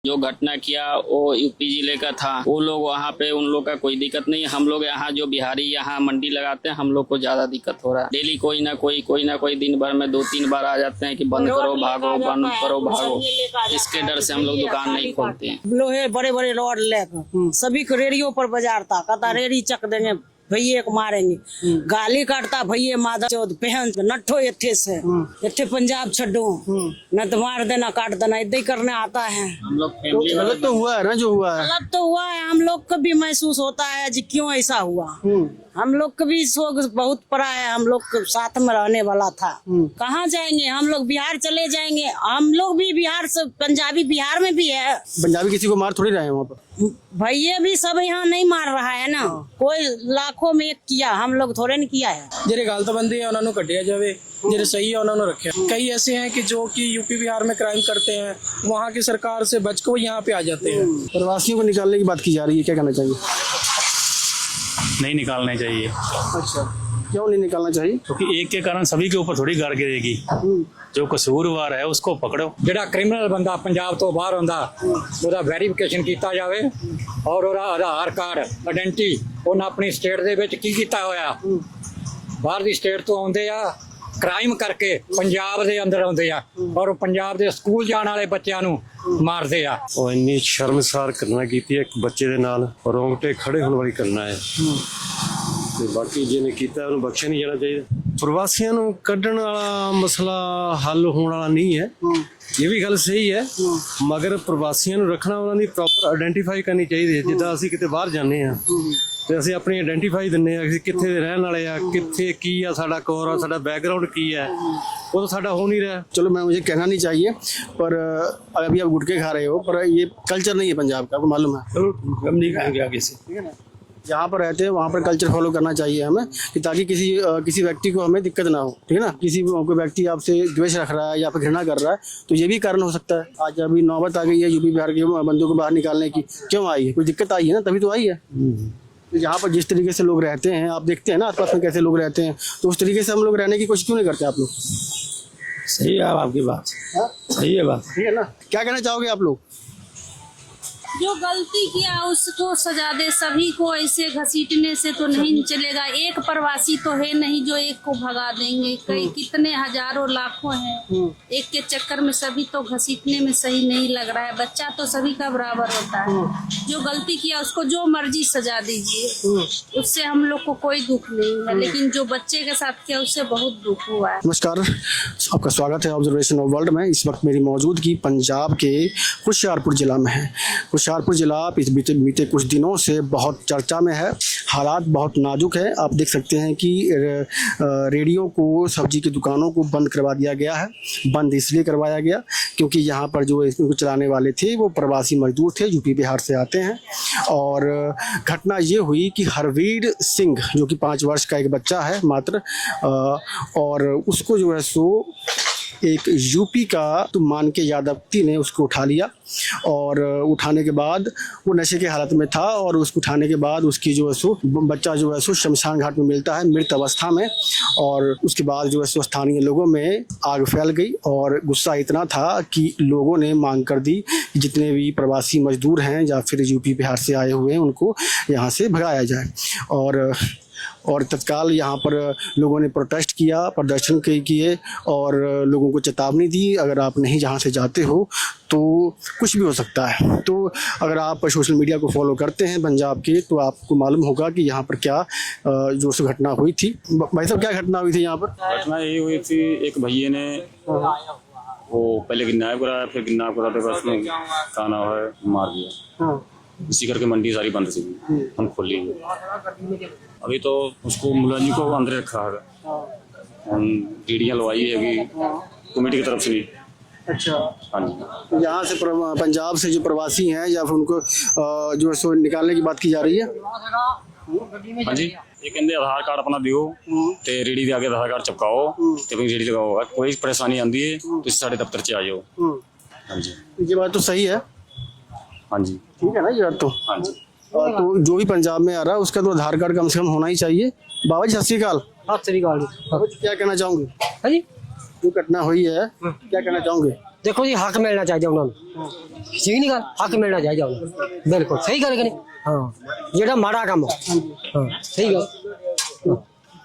जो घटना किया वो यूपी जिले का था। वो लोग वहाँ पे, उन लोग का कोई दिक्कत नहीं। हम लोग यहाँ जो बिहारी यहाँ मंडी लगाते हैं, हम लोग को ज्यादा दिक्कत हो रहा है। डेली कोई ना कोई दिन भर में 2-3 बार आ जाते हैं कि बंद करो भागो, बंद करो भागो। इसके डर से हम लोग दुकान नहीं खोलते हैं। लोहे बड़े बड़े रॉड लेकर सभी को रेडियो पर बजारता, कहता रेडी चक देंगे, भैये को मारेंगे। गाली काटता, भैये मादा चौथ पहन नट्ठो इत्थे से इत्थे पंजाब छड्डो, न तो मार देना काट देना, इतना ही करने आता है। हम लोग गलत तो हुआ है ना, जो हुआ है गलत तो हुआ है। हम लोग को भी महसूस होता है जी क्यों ऐसा हुआ। हम लोग को भी शोक बहुत पड़ा है। हम लोग साथ में रहने वाला था। कहाँ जाएंगे हम लोग, बिहार चले जाएंगे। हम लोग भी बिहार से, पंजाबी बिहार में भी है। पंजाबी किसी को मार थोड़ी रहे हैं वहाँ पर। भैया भी सब यहाँ नहीं मार रहा है ना, कोई लाखों में एक किया, हम लोग थोड़े नहीं किया है। ਜਿਹੜੇ ਗਲਤਬੰਦੀ है उन्होंने कटिया जावे, ਜਿਹੜੇ सही है उन्होंने रखे। कई ऐसे हैं कि जो कि यूपी बिहार में क्राइम करते हैं, वहाँ की सरकार से बच के वो यहाँ पे आ जाते हैं। प्रवासियों को निकालने की बात की जा रही है, क्या कहना चाहिए? नहीं निकालने चाहिए। अच्छा, क्यों नहीं निकालना चाहिए? क्योंकि एक के कारण सभी के ऊपर थोड़ी गाड़ गिरेगी। जो कसूरवार है उसको पकड़ो। ਜਿਹੜਾ ਕ੍ਰਿਮੀਨਲ ਬੰਦਾ ਪੰਜਾਬ ਤੋਂ ਬਾਹਰ ਹੁੰਦਾ ਉਹਦਾ ਵੈਰੀਫਿਕੇਸ਼ਨ ਕੀਤਾ ਜਾਵੇ ਔਰ ਉਹਦਾ ਆਧਾਰ ਕਾਰਡ ਆਇਡੈਂਟੀ ਉਹਨਾਂ ਆਪਣੀ ਸਟੇਟ ਦੇ ਵਿੱਚ ਕੀ ਕੀਤਾ ਹੋਇਆ। ਬਾਹਰ ਦੀ ਸਟੇਟ ਤੋਂ ਆਉਂਦੇ ਆ ਕ੍ਰਾਈਮ ਕਰਕੇ ਪੰਜਾਬ ਦੇ ਅੰਦਰ ਆਉਂਦੇ ਆ ਔਰ ਪੰਜਾਬ ਦੇ ਸਕੂਲ ਜਾਣ ਵਾਲੇ ਬੱਚਿਆਂ ਨੂੰ ਮਾਰਦੇ ਆ। ਉਹ ਇੰਨੀ ਸ਼ਰਮਸਾਰ ਘਟਨਾ ਕੀਤੀ ਹੈ ਇੱਕ ਬੱਚੇ ਦੇ ਨਾਲ, ਰੋਂਗਟੇ ਖੜੇ ਹੋਣ ਵਾਲੀ ਘਟਨਾ ਹੈ। ਤੇ ਬਾਕੀ ਜਿਹਨੇ ਕੀਤਾ ਉਹਨੂੰ ਬਖਸ਼ਿਆ ਨਹੀਂ ਜਾਣਾ ਚਾਹੀਦਾ। ਪ੍ਰਵਾਸੀਆਂ ਨੂੰ ਕੱਢਣ ਵਾਲਾ ਮਸਲਾ ਹੱਲ ਹੋਣ ਵਾਲਾ ਨਹੀਂ ਹੈ, ਇਹ ਵੀ ਗੱਲ ਸਹੀ ਹੈ, ਮਗਰ ਪ੍ਰਵਾਸੀਆਂ ਨੂੰ ਰੱਖਣਾ ਉਹਨਾਂ ਦੀ ਪ੍ਰੋਪਰ ਆਇਡੈਂਟੀਫਾਈ ਕਰਨੀ ਚਾਹੀਦੀ ਹੈ। ਜਿੱਦਾਂ ਅਸੀਂ ਕਿਤੇ ਬਾਹਰ ਜਾਂਦੇ ਹਾਂ ਤੇ ਅਸੀਂ ਆਪਣੀ ਆਇਡੈਂਟੀਫਾਈ ਦਿੰਦੇ ਹਾਂ, ਅਸੀਂ ਕਿੱਥੇ ਦੇ ਰਹਿਣ ਵਾਲੇ ਆ, ਕਿੱਥੇ ਕੀ ਆ, ਸਾਡਾ ਕੋਰ ਆ, ਸਾਡਾ बैकग्राउंड ਕੀ है, वो तो साਡਾ हो नहीं रहा। चलो मैं मुझे कहना नहीं चाहिए, पर अभी आप गुटखे खा रहे हो, पर ये कल्चर नहीं है पंजाब का, आपको मालूम है। हम नहीं खाएंगे आगे से। ठीक है ना, जहाँ पर रहते हैं वहाँ पर कल्चर फॉलो करना चाहिए हमें, कि ताकि किसी व्यक्ति को हमें दिक्कत ना हो। ठीक है ना, किसी कोई व्यक्ति आपसे द्वेष रख रहा है या फिर घृणा कर रहा है तो ये भी कारण हो सकता है। आज अभी नौबत आ गई है यूपी बिहार के बंदों को बाहर निकालने की, क्यों आई है? कोई दिक्कत आई है ना, तभी तो आई है। तो यहाँ पर जिस तरीके से लोग रहते हैं, आप देखते हैं ना आसपास में कैसे लोग रहते हैं, तो उस तरीके से हम लोग रहने की कोशिश क्यों नहीं करते आप लोग? सही है आपकी बात, सही है बात। ठीक है ना, क्या कहना चाहोगे आप लोग? जो गलती किया उसको सजा दे। सभी को ऐसे घसीटने से तो नहीं चलेगा। एक प्रवासी तो है नहीं जो एक को भगा देंगे। कई कितने हजारों लाखों हैं, एक के चक्कर में सभी तो घसीटने में सही नहीं लग रहा है। बच्चा तो सभी का बराबर होता है। जो गलती किया उसको जो मर्जी सजा दीजिए, उससे हम लोग को कोई दुख नहीं है, लेकिन जो बच्चे के साथ किया उससे बहुत दुख हुआ है। नमस्कार, आपका स्वागत है ऑब्जर्वेशन ऑफ वर्ल्ड में। इस वक्त मेरी मौजूदगी पंजाब के होशियारपुर जिला में है। होशियारपुर जिला बीते कुछ दिनों से बहुत चर्चा में है। हालात बहुत नाजुक है। आप देख सकते हैं कि रेडियो को, सब्जी की दुकानों को बंद करवा दिया गया है। बंद इसलिए करवाया गया क्योंकि यहाँ पर जो इनको चलाने वाले थे वो प्रवासी मजदूर थे, यूपी बिहार से आते हैं। और घटना ये हुई कि हरवीर सिंह जो कि 5 वर्ष का एक बच्चा है मात्र, और उसको जो है सो एक यूपी का तो मान के यादवती ने उसको उठा लिया, और उठाने के बाद वो नशे के हालत में था, और उसको उठाने के बाद उसकी जो है सो बच्चा जो है सो शमशान घाट में मिलता है मृत अवस्था में। और उसके बाद जो है सो स्थानीय लोगों में आग फैल गई, और गुस्सा इतना था कि लोगों ने मांग कर दी कि जितने भी प्रवासी मजदूर हैं या फिर यूपी बिहार से आए हुए हैं उनको यहाँ से भगाया जाए। और तत्काल यहाँ पर लोगों ने प्रोटेस्ट किया, प्रदर्शन किए, और लोगों को चेतावनी दी अगर आप नहीं जहाँ से जाते हो तो कुछ भी हो सकता है। तो अगर आप सोशल मीडिया को फॉलो करते हैं पंजाब के तो आपको मालूम होगा कि यहाँ पर क्या जो सो घटना हुई थी। भाई साहब, क्या घटना हुई थी यहाँ पर? घटना यही हुई थी, एक भैया ने वो पहले किडनैप कराया, फिर किडनैप कराते बस में का नाम है मार दिया। इसी करके मंडी सारी बंद थी, हम खोल ली। अभी तो उसको मुलाजिम को अंदर रखा है, हम टीडियाँ लवाई है कमेटी की तरफ से। अच्छा, हाँ जी। तो यहाँ से पंजाब से जो प्रवासी हैं या फिर उनको जो है सो निकालने की बात की जा रही है? हाँ जी, ये कहते आधार कार्ड अपना दियो ते रेडी दे आगे आधार कार्ड चिपकाओ ते फिर रेडी लगाओ। कोई परेशानी आती है तो साढ़े दफ्तर से आ जाओ। हाँ जी, ये बात तो सही है। हाँ जी, ठीक है ना, ये बात तो। हाँ जी। तो जो भी पंजाब में आ रहा है उसका तो आधार कार्ड कम से कम होना ही चाहिए। बाबा जी, सत श्री अकाल। सत श्री अकाल। क्या कहना चाहोगे? हाँ जी, जो घटना हुई है क्या कहना चाहोगे? ਦੇਖੋ ਜੀ ਹੱਕ ਮਿਲਣਾ ਚਾਹੀਦਾ ਉਹਨਾਂ ਨੂੰ, ਠੀਕ ਨਹੀਂ ਗੱਲ, ਹੱਕ ਮਿਲਣਾ ਚਾਹੀਦਾ ਉਹਨਾਂ ਨੂੰ, ਬਿਲਕੁਲ ਸਹੀ ਗੱਲ ਕਿ ਨਹੀਂ? ਹਾਂ, ਜਿਹੜਾ ਮਾੜਾ ਕੰਮ ਹਾਂ ਸਹੀ ਗੱਲ,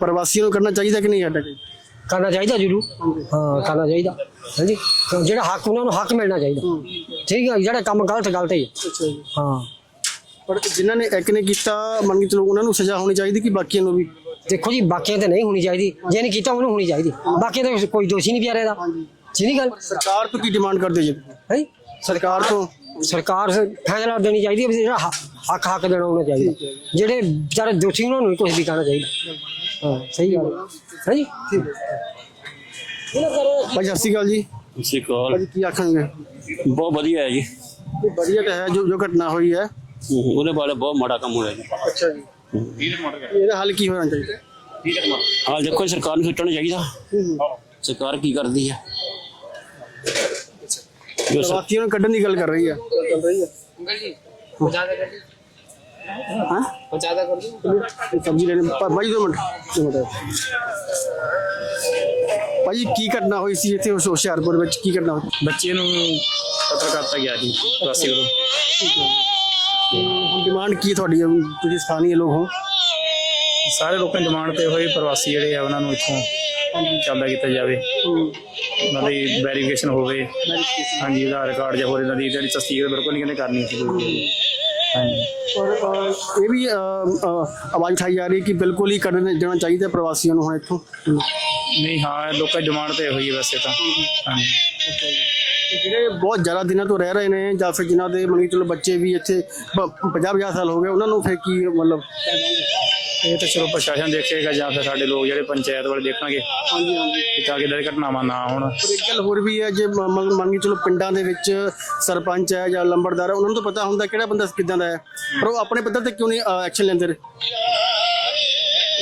ਪ੍ਰਵਾਸੀਆਂ ਨੂੰ ਕਰਨਾ ਚਾਹੀਦਾ ਕਿ ਨਹੀਂ ਸਾਡਾ? ਕਰਨਾ ਚਾਹੀਦਾ ਜ਼ਰੂਰ, ਹਾਂ ਕਰਨਾ ਚਾਹੀਦਾ ਹਾਂਜੀ, ਜਿਹੜਾ ਹੱਕ ਉਹਨਾਂ ਨੂੰ ਹੱਕ ਮਿਲਣਾ ਚਾਹੀਦਾ, ਠੀਕ ਹੈ, ਜਿਹੜਾ ਕੰਮ ਗਲਤ ਗਲਤ ਹੀ ਹੈ। ਹਾਂ ਪਰ ਜਿਨ੍ਹਾਂ ਨੇ ਇੱਕ ਨੇ ਕੀਤਾ ਮੰਨ ਕੇ ਚਲੋ ਉਹਨਾਂ ਨੂੰ ਸਜ਼ਾ ਹੋਣੀ ਚਾਹੀਦੀ ਕਿ ਬਾਕੀਆਂ ਨੂੰ ਵੀ? ਦੇਖੋ ਜੀ ਬਾਕੀਆਂ ਤੇ ਨਹੀਂ ਹੋਣੀ ਚਾਹੀਦੀ, ਜਿਹਨੇ ਕੀਤਾ ਉਹਨੂੰ ਹੋਣੀ ਚਾਹੀਦੀ, ਬਾਕੀ ਤਾਂ ਕੋਈ ਦੋਸ਼ੀ ਨਹੀਂ ਪਿਆ ਰਿਹਾ ਇਹਦਾ, ਠੀਕ ਨਹੀਂ ਗੱਲ? ਸਰਕਾਰ ਤੋਂ ਕੀ ਡਿਮਾਂਡ ਕਰਦੇ ਜੀ? ਹੈ ਸਰਕਾਰ ਤੋਂ ਸਰਕਾਰ ਫੈਸਲਾ ਦੇਣੀ ਚਾਹੀਦੀ ਹੈ, ਜਿਹੜਾ ਹੱਕ ਦੇਣਾ ਹੋਣਾ ਚਾਹੀਦਾ, ਜਿਹੜੇ ਵਿਚਾਰੇ ਦੋਸ਼ੀ ਉਹਨਾਂ ਨੂੰ ਕੁਝ ਵੀ ਕਰਨਾ ਚਾਹੀਦਾ। ਹਾਂ ਸਹੀ ਗੱਲ ਹੈ ਜੀ। ਭਾਈ ਸਤਿ ਸ਼੍ਰੀ ਅਕਾਲ ਜੀ। ਸਤਿ ਸ਼੍ਰੀ ਅਕਾਲ। ਭਾਜੀ ਕੀ ਆਖਣਗੇ? ਬਹੁਤ ਵਧੀਆ ਹੈ ਜੀ, ਵਧੀਆ ਤਾਂ ਹੈ ਜੋ ਘਟਨਾ ਹੋਈ ਹੈ। ਉਹਦੇ ਬਾਰੇ ਬਹੁਤ ਮਾੜਾ ਕੰਮ ਹੋਇਆ ਜੀ। ਅੱਛਾ ਜੀ, ਇਹਦਾ ਹੱਲ ਕੀ ਹੋਣਾ ਚਾਹੀਦਾ? ਹਾਲ ਦੇਖੋ ਸਰਕਾਰ ਨੂੰ ਸੋਚਣਾ ਚਾਹੀਦਾ, ਸਰਕਾਰ ਕੀ ਕਰਦੀ ਹੈ। ਪ੍ਰਵਾਸੀਆਂ ਨੂੰ ਕੱਢਣ ਦੀ ਗੱਲ ਕਰ ਰਹੀ ਹੈ। हाँ? सब्जी लेने भाई 2 मिनट ਭਾਜੀ ਕੀ ਘਟਨਾ ਹੋਈ ਸੀ ਇੱਥੇ ਹੁਸ਼ਿਆਰਪੁਰ ਵਿੱਚ? ਕੀ ਘਟਨਾ ਹੋਈ? ਬੱਚੇ ਨੂੰ ਕਤਲ ਕਰਤਾ ਗਿਆ ਜੀ ਪ੍ਰਵਾਸੀ ਵੱਲੋਂ। ਹੁਣ ਡਿਮਾਂਡ ਕੀ ਤੁਹਾਡੀ? ਤੁਸੀਂ ਸਥਾਨੀ ਲੋਕ ਹੋ। ਸਾਰੇ ਲੋਕਾਂ ਦੀ ਡਿਮਾਂਡ ਤੇ ਹੋਈ ਪ੍ਰਵਾਸੀ ਜਿਹੜੇ ਆ ਉਹਨਾਂ ਨੂੰ ਇੱਥੋਂ ਚੱਲਦਾ ਕੀਤਾ ਜਾਵੇ, ਉਹਨਾਂ ਦੀ ਵੈਰੀਫਿਕੇਸ਼ਨ ਹੋਵੇ। ਹਾਂਜੀ, ਆਧਾਰ ਕਾਰਡ ਜਾਂ ਹੋਰ ਇਹਨਾਂ ਦੀ ਜਿਹੜੀ ਤਸਦੀਕ ਬਿਲਕੁਲ ਨਹੀਂ ਕਹਿੰਦੇ ਕਰਨੀ ਸੀ। ਹਾਂਜੀ, और ये भी आवाज़ उठाई जा रही है कि बिल्कुल ही कर देना चाहिए प्रवासियों ਨੂੰ ਹੁਣ ਇੱਥੋਂ। ਨਹੀਂ ਹਾਂ ਲੋਕਾਂ ਦੀ ਡਿਮਾਂਡ ਤੇ ਹੋਈ ਹੈ ਵੈਸੇ ਤਾਂ। ਹਾਂਜੀ, ਜਿਹੜੇ ਬਹੁਤ ਜ਼ਿਆਦਾ ਦਿਨਾਂ ਤੋਂ ਰਹਿ ਰਹੇ ਨੇ ਜਾਂ ਫਿਰ ਜਿਨ੍ਹਾਂ ਦੇ ਮੰਨ ਕੇ ਚਲੋ ਬੱਚੇ ਵੀ ਇੱਥੇ 50 ਸਾਲ ਹੋ ਗਏ, ਉਹਨਾਂ ਨੂੰ ਫਿਰ ਕੀ ਮਤਲਬ? ਇਹ ਤਾਂ ਚਲੋ ਪ੍ਰਸ਼ਾਸਨ ਦੇਖੇਗਾ ਜਾਂ ਫਿਰ ਸਾਡੇ ਲੋਕ ਜਿਹੜੇ ਪੰਚਾਇਤ ਵਾਲੇ ਦੇਖਣਗੇ। ਹਾਂਜੀ ਹਾਂਜੀ, ਤਾਂ ਕਿ ਇਦਾਂ ਦੀ ਘਟਨਾਵਾਂ ਨਾ ਹੋਣ। ਪਰ ਇੱਕ ਗੱਲ ਹੋਰ ਵੀ ਹੈ, ਜੇ ਮੰਨ ਕੇ ਚਲੋ ਪਿੰਡਾਂ ਦੇ ਵਿੱਚ ਸਰਪੰਚ ਹੈ ਜਾਂ ਲੰਬੜਦਾਰ ਹੈ, ਉਹਨਾਂ ਨੂੰ ਤਾਂ ਪਤਾ ਹੁੰਦਾ ਕਿਹੜਾ ਬੰਦਾ ਕਿੱਦਾਂ ਦਾ ਹੈ, ਪਰ ਉਹ ਆਪਣੇ ਪੱਧਰ ਤੇ ਕਿਉਂ ਨਹੀਂ ਐਕਸ਼ਨ ਲੈਂਦੇ ਰਹੇ?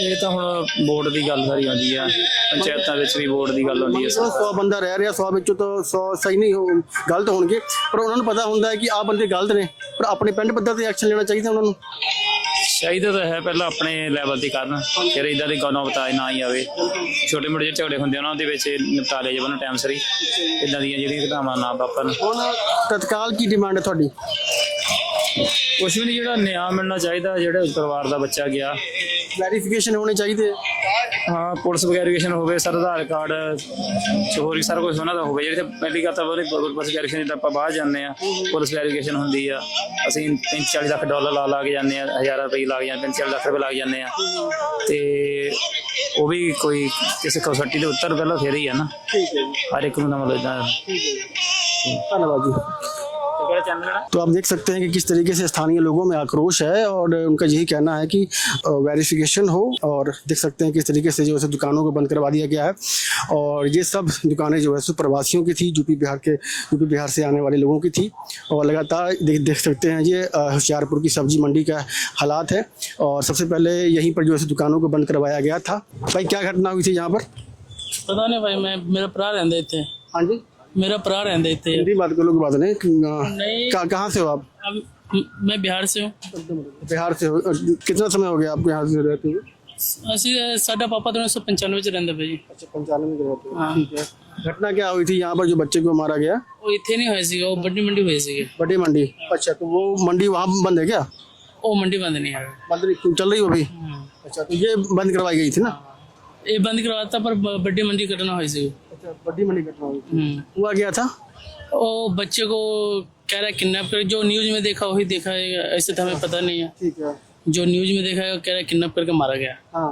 ਇਹ ਤਾਂ ਹੁਣ ਬੋਰਡ ਦੀ ਗੱਲ ਸਾਰੀ ਆਉਂਦੀ ਆ, ਪੰਚਾਇਤਾਂ ਵਿੱਚ ਵੀ ਬੋਰਡ ਦੀ ਗੱਲ ਆਉਂਦੀ ਹੈ। 100 ਬੰਦਾ ਰਹਿ ਰਿਹਾ, 100 ਵਿੱਚੋਂ ਤਾਂ 100 ਸਹੀ ਨਹੀਂ ਗਲਤ ਹੋਣਗੇ, ਪਰ ਉਹਨਾਂ ਨੂੰ ਪਤਾ ਹੁੰਦਾ ਹੈ ਕਿ ਆਹ ਬੰਦੇ ਗਲਤ ਨੇ, ਪਰ ਆਪਣੇ ਪਿੰਡ ਪੱਧਰ ਤੇ ਐਕਸ਼ਨ ਲੈਣਾ ਚਾਹੀਦਾ ਉਹਨਾਂ ਨੂੰ। ਚਾਹੀਦਾ ਤਾਂ ਹੈ, ਪਹਿਲਾਂ ਆਪਣੇ ਲੈਵਲ ਤੇ ਕਰਨ, ਫਿਰ ਇਦਾਂ ਦੀ ਨੌਬਤ ਨਾ ਹੀ ਆਵੇ। ਛੋਟੇ ਮੋਟੇ ਜਿਹੜੇ ਝਗੜੇ ਹੁੰਦੇ ਉਹਨਾਂ ਦੇ ਵਿੱਚ ਨਿਪਟਾਰੇ ਜਾਵਣ ਟਾਈਮ ਸਿਰ ਹੀ, ਇਦਾਂ ਦੀਆਂ ਜਿਹੜੀਆਂ ਘਟਨਾਵਾਂ ਨਾ ਵਾਪਰਨ। ਹੁਣ ਤਤਕਾਲ ਕੀ ਡਿਮਾਂਡ ਹੈ ਤੁਹਾਡੀ? ਕੁਛ ਵੀ ਨਹੀਂ, ਜਿਹੜਾ ਨਿਆਂ ਮਿਲਣਾ ਚਾਹੀਦਾ ਜਿਹੜੇ ਉਸ ਪਰਿਵਾਰ ਦਾ ਬੱਚਾ ਗਿਆ। ਵੈਰੀਫਿਕੇਸ਼ਨ ਹੋਣੇ ਚਾਹੀਦੇ। ਹਾਂ, ਪੁਲਿਸ ਵੈਰੀਫਿਕੇਸ਼ਨ ਹੋਵੇ, ਸਰ ਆਧਾਰ ਕਾਰਡ ਹੋਰ ਵੀ ਸਾਰਾ ਕੁਝ ਉਹਨਾਂ ਦਾ ਹੋਵੇ। ਜਿਹੜੇ ਪਹਿਲੀ ਗੱਲ ਤਾਂ ਪੁਲਿਸ ਵੈਰੀਫਿਕੇਸ਼ਨ, ਜਿੱਦਾਂ ਆਪਾਂ ਬਾਹਰ ਜਾਂਦੇ ਹਾਂ ਪੁਲਿਸ ਵੈਰੀਫਿਕੇਸ਼ਨ ਹੁੰਦੀ ਆ, ਅਸੀਂ 30-40 ਲੱਖ ਡਾਲਰ ਲਾ ਕੇ ਜਾਂਦੇ ਹਾਂ, ਹਜ਼ਾਰਾਂ ਰੁਪਏ ਲੱਗ ਜਾਂਦੇ, 30-40 ਲੱਖ ਰੁਪਏ ਲੱਗ ਜਾਂਦੇ ਆ, ਤੇ ਉਹ ਵੀ ਕੋਈ ਕਿਸੇ ਕਸੌਟੀ ਦੇ ਉੱਤਰ ਪਹਿਲਾਂ ਫਿਰ ਹੀ ਆ ਨਾ। ठीक है, ਹਰ ਇੱਕ ਨੂੰ ਮਤਲਬ ਇਦਾਂ। धन्यवाद जी। तो आप देख सकते हैं कि किस तरीके से स्थानीय लोगों में आक्रोश है और उनका यही कहना है कि वेरिफिकेशन हो, और देख सकते हैं किस तरीके से जो है दुकानों को बंद करवा दिया गया है। और ये सब दुकानें जो है सो प्रवासियों की थी, यूपी बिहार से आने वाले लोगों की थी। और लगातार देख सकते हैं ये होशियारपुर की सब्जी मंडी का हालात है। और सबसे पहले यहीं पर जो है दुकानों को बंद करवाया गया था। भाई क्या घटना हुई थी यहाँ पर? पता नहीं भाई, मैं मेरा भरा रहते थे। हाँ जी, मेरा भरा रहते थे। हिंदी बात करो, बात नहीं। नहीं, कहाँ से हो आप? अब मैं बिहार से हूँ। बिहार से हो? कितना समय हो गया आपको यहाँ से रहते हुए? ਅਸੀਂ ਸਾਡਾ ਪਾਪਾ तो 1995 ਚ ਰਹਿੰਦਾ ਭਾਈ। अच्छा, 95 में रहते हो। हाँ। ठीक है। घटना क्या हुई थी यहाँ पर जो बच्चे को मारा गया? ਉਹ ਇੱਥੇ ਨਹੀਂ ਹੋਇਆ ਸੀਗਾ, ਉਹ ਵੱਡੀ ਮੰਡੀ ਹੋਈ ਸੀਗੀ। बड़ी मंडी? अच्छा, तो वो मंडी वहाँ बंद है क्या? ਉਹ ਮੰਡੀ ਬੰਦ नहीं है। बंद नहीं चल रही हो अभी? अच्छा, तो ये बंद करवाई गई थी ना? ਇਹ ਬੰਦ ਕਰਵਾਤਾ, ਪਰ ਵੱਡੀ मंडी कटना हुई सी। अच्छा, बड़ी मंडी घटना हुई थी। हुआ गया था? वो बच्चे को कह रहा है किडनैप कर, जो न्यूज में देखा वही देखा है, ऐसे तो हमें पता नहीं है। ठीक है। जो न्यूज में देखा है कह रहा है किडनैप करके मारा गया। हाँ,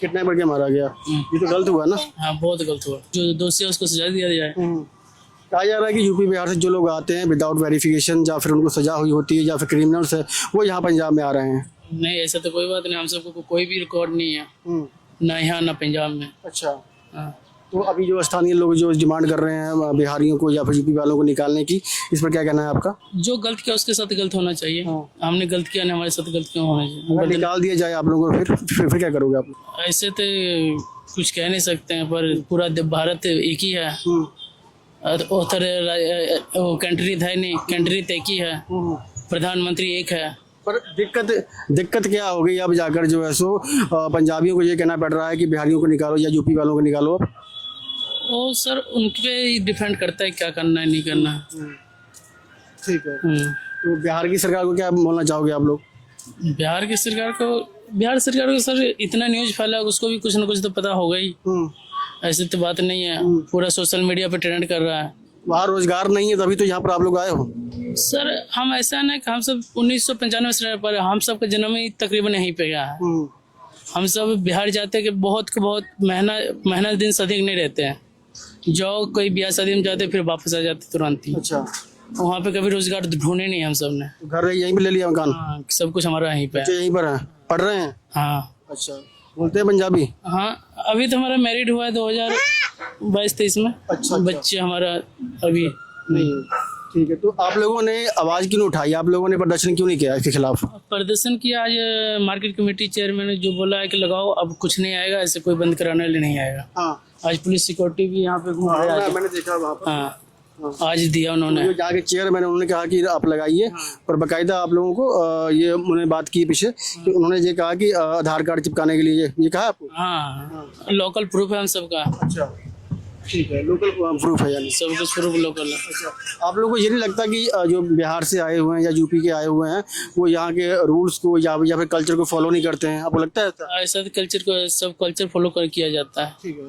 कितने बढ़ के मारा गया? ये तो गलत हुआ ना? हाँ, बहुत गलत हुआ। जो दोषी है उसको सजा दिया जाए। कहा जा रहा है कि यूपी बिहार से जो लोग आते हैं विदाउट वेरिफिकेशन या फिर उनको सजा हुई होती है या फिर क्रिमिनल्स है, वो यहाँ पंजाब में आ रहे हैं। नहीं, ऐसा तो कोई बात नहीं, हम सबको कोई भी रिकॉर्ड नहीं है, ना यहाँ ना पंजाब में। अच्छा, हाँ। तो अभी जो स्थानीय लोग जो डिमांड कर रहे हैं बिहारियों को या फिर यूपी वालों को निकालने की, इस पर क्या कहना है आपका? जो गलत किया उसके साथ गलत होना चाहिए। हमने गलत किया नहीं, हमारे साथ गलत क्यों होना चाहिए? अगर निकाल दिया जाए आप लोगों को, फिर क्या करोगे आप? ऐसे तो कुछ कह नहीं सकते हैं, पर पूरा भारत एक ही है। कंट्री था नहीं, कंट्री तो एक ही है, प्रधानमंत्री एक है। पर दिक्कत क्या हो गई? अब जाकर जो है सो पंजाबियों को ये कहना पड़ रहा है कि बिहारियों को निकालो या यूपी वालों को निकालो। वो सर उनके पे ही डिपेंड करता है क्या करना है नहीं करना है। ठीक है, तो बिहार की सरकार को क्या बोलना चाहोगे आप लोग? बिहार सरकार को सर इतना न्यूज फैला उसको भी कुछ ना कुछ तो पता होगा ही। ऐसी तो बात नहीं है, पूरा सोशल मीडिया पे ट्रेंड कर रहा है। वहाँ रोजगार नहीं है तभी तो यहाँ पर आप लोग आए हो। सर हम ऐसा है ना कि हम सब 1995 से रह पर हम सबका जन्म ही तकरीबन यहीं पे गया है। हम सब बिहार जाते कि बहुत महीना दिन से अधिक नहीं रहते हैं। जो कोई ब्याह शादी में जाते फिर वापस आ जाते तुरंत ही। अच्छा, वहाँ पे कभी रोजगार ढूंढे नहीं हम सब ने। घर यहीं पे ले लिया मकान? हाँ, सब कुछ हमारा यहीं पे है। बच्चे यहीं पर हैं, पढ़ रहे हैं? हाँ। अच्छा, बोलते हैं पंजाबी? हाँ, अभी तो हमारा मैरिड हुआ है 2022-23 में। अच्छा। बच्चे हमारा अभी नहीं। ठीक है, तो आप लोगों ने आवाज क्यों नहीं उठाई? आप लोगों ने प्रदर्शन क्यों नहीं किया इसके खिलाफ? प्रदर्शन किया आज मार्केट कमेटी चेयरमैन ने जो बोला है कि लगाओ, अब कुछ नहीं आएगा, ऐसे कोई बंद कराने वाले नहीं आएगा। हाँ, आज पुलिस सिक्योरिटी भी यहाँ पे घूम रहा है। मैंने देखा वहाँ पर। हाँ, आज दिया उन्होंने। जो जाके चेयरमैन उन्होंने कहा कि आप लगाइए, पर बकायदा आप लोगों को ये उन्होंने बात की पीछे कि उन्होंने ये कहा कि आधार कार्ड चिपकाने के लिए ये कहा आपको? हाँ, लोकल प्रूफ है हम सबका। अच्छा, ठीक है, लोकल प्रूफ है यानी सब कुछ प्रूफ लोकल है। अच्छा, आप लोगों को ये नहीं लगता कि जो बिहार से आए हुए हैं या यूपी के आए हुए हैं वो यहाँ के रूल्स को या फिर कल्चर को फॉलो नहीं करते हैं? आपको लगता है ऐसा? ऐसा तो सब कल्चर फॉलो कर किया जाता है। ठीक है,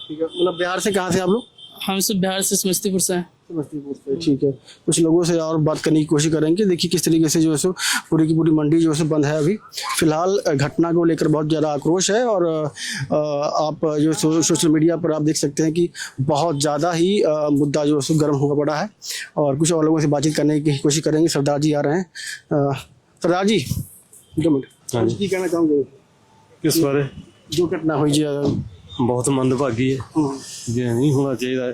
ठीक है। मतलब बिहार से कहाँ से आप लोग? हम सब बिहार से समस्तीपुर से हैं। समस्तीपुर से, ठीक है। कुछ लोगों से और बात करने की कोशिश करेंगे। देखिए किस तरीके से जो है सो पूरी की पूरी मंडी जो है सो बंद है अभी फिलहाल। घटना को लेकर बहुत ज़्यादा आक्रोश है और आप जो सोशल मीडिया पर आप देख सकते हैं कि बहुत ज़्यादा ही मुद्दा जो है सो गर्म हुआ पड़ा है। और कुछ और लोगों से बातचीत करने की कोशिश करेंगे। सरदार जी आ रहे हैं। सरदार जी 2 मिनट, हाँ जी। की कहना चाहूँगे किस बारे? जो घटना हुई जी? बहुत ਮੰਦਭਾਗੀ ਹੈ, ਜੇ ਨਹੀਂ ਹੋਣਾ ਚਾਹੀਦਾ।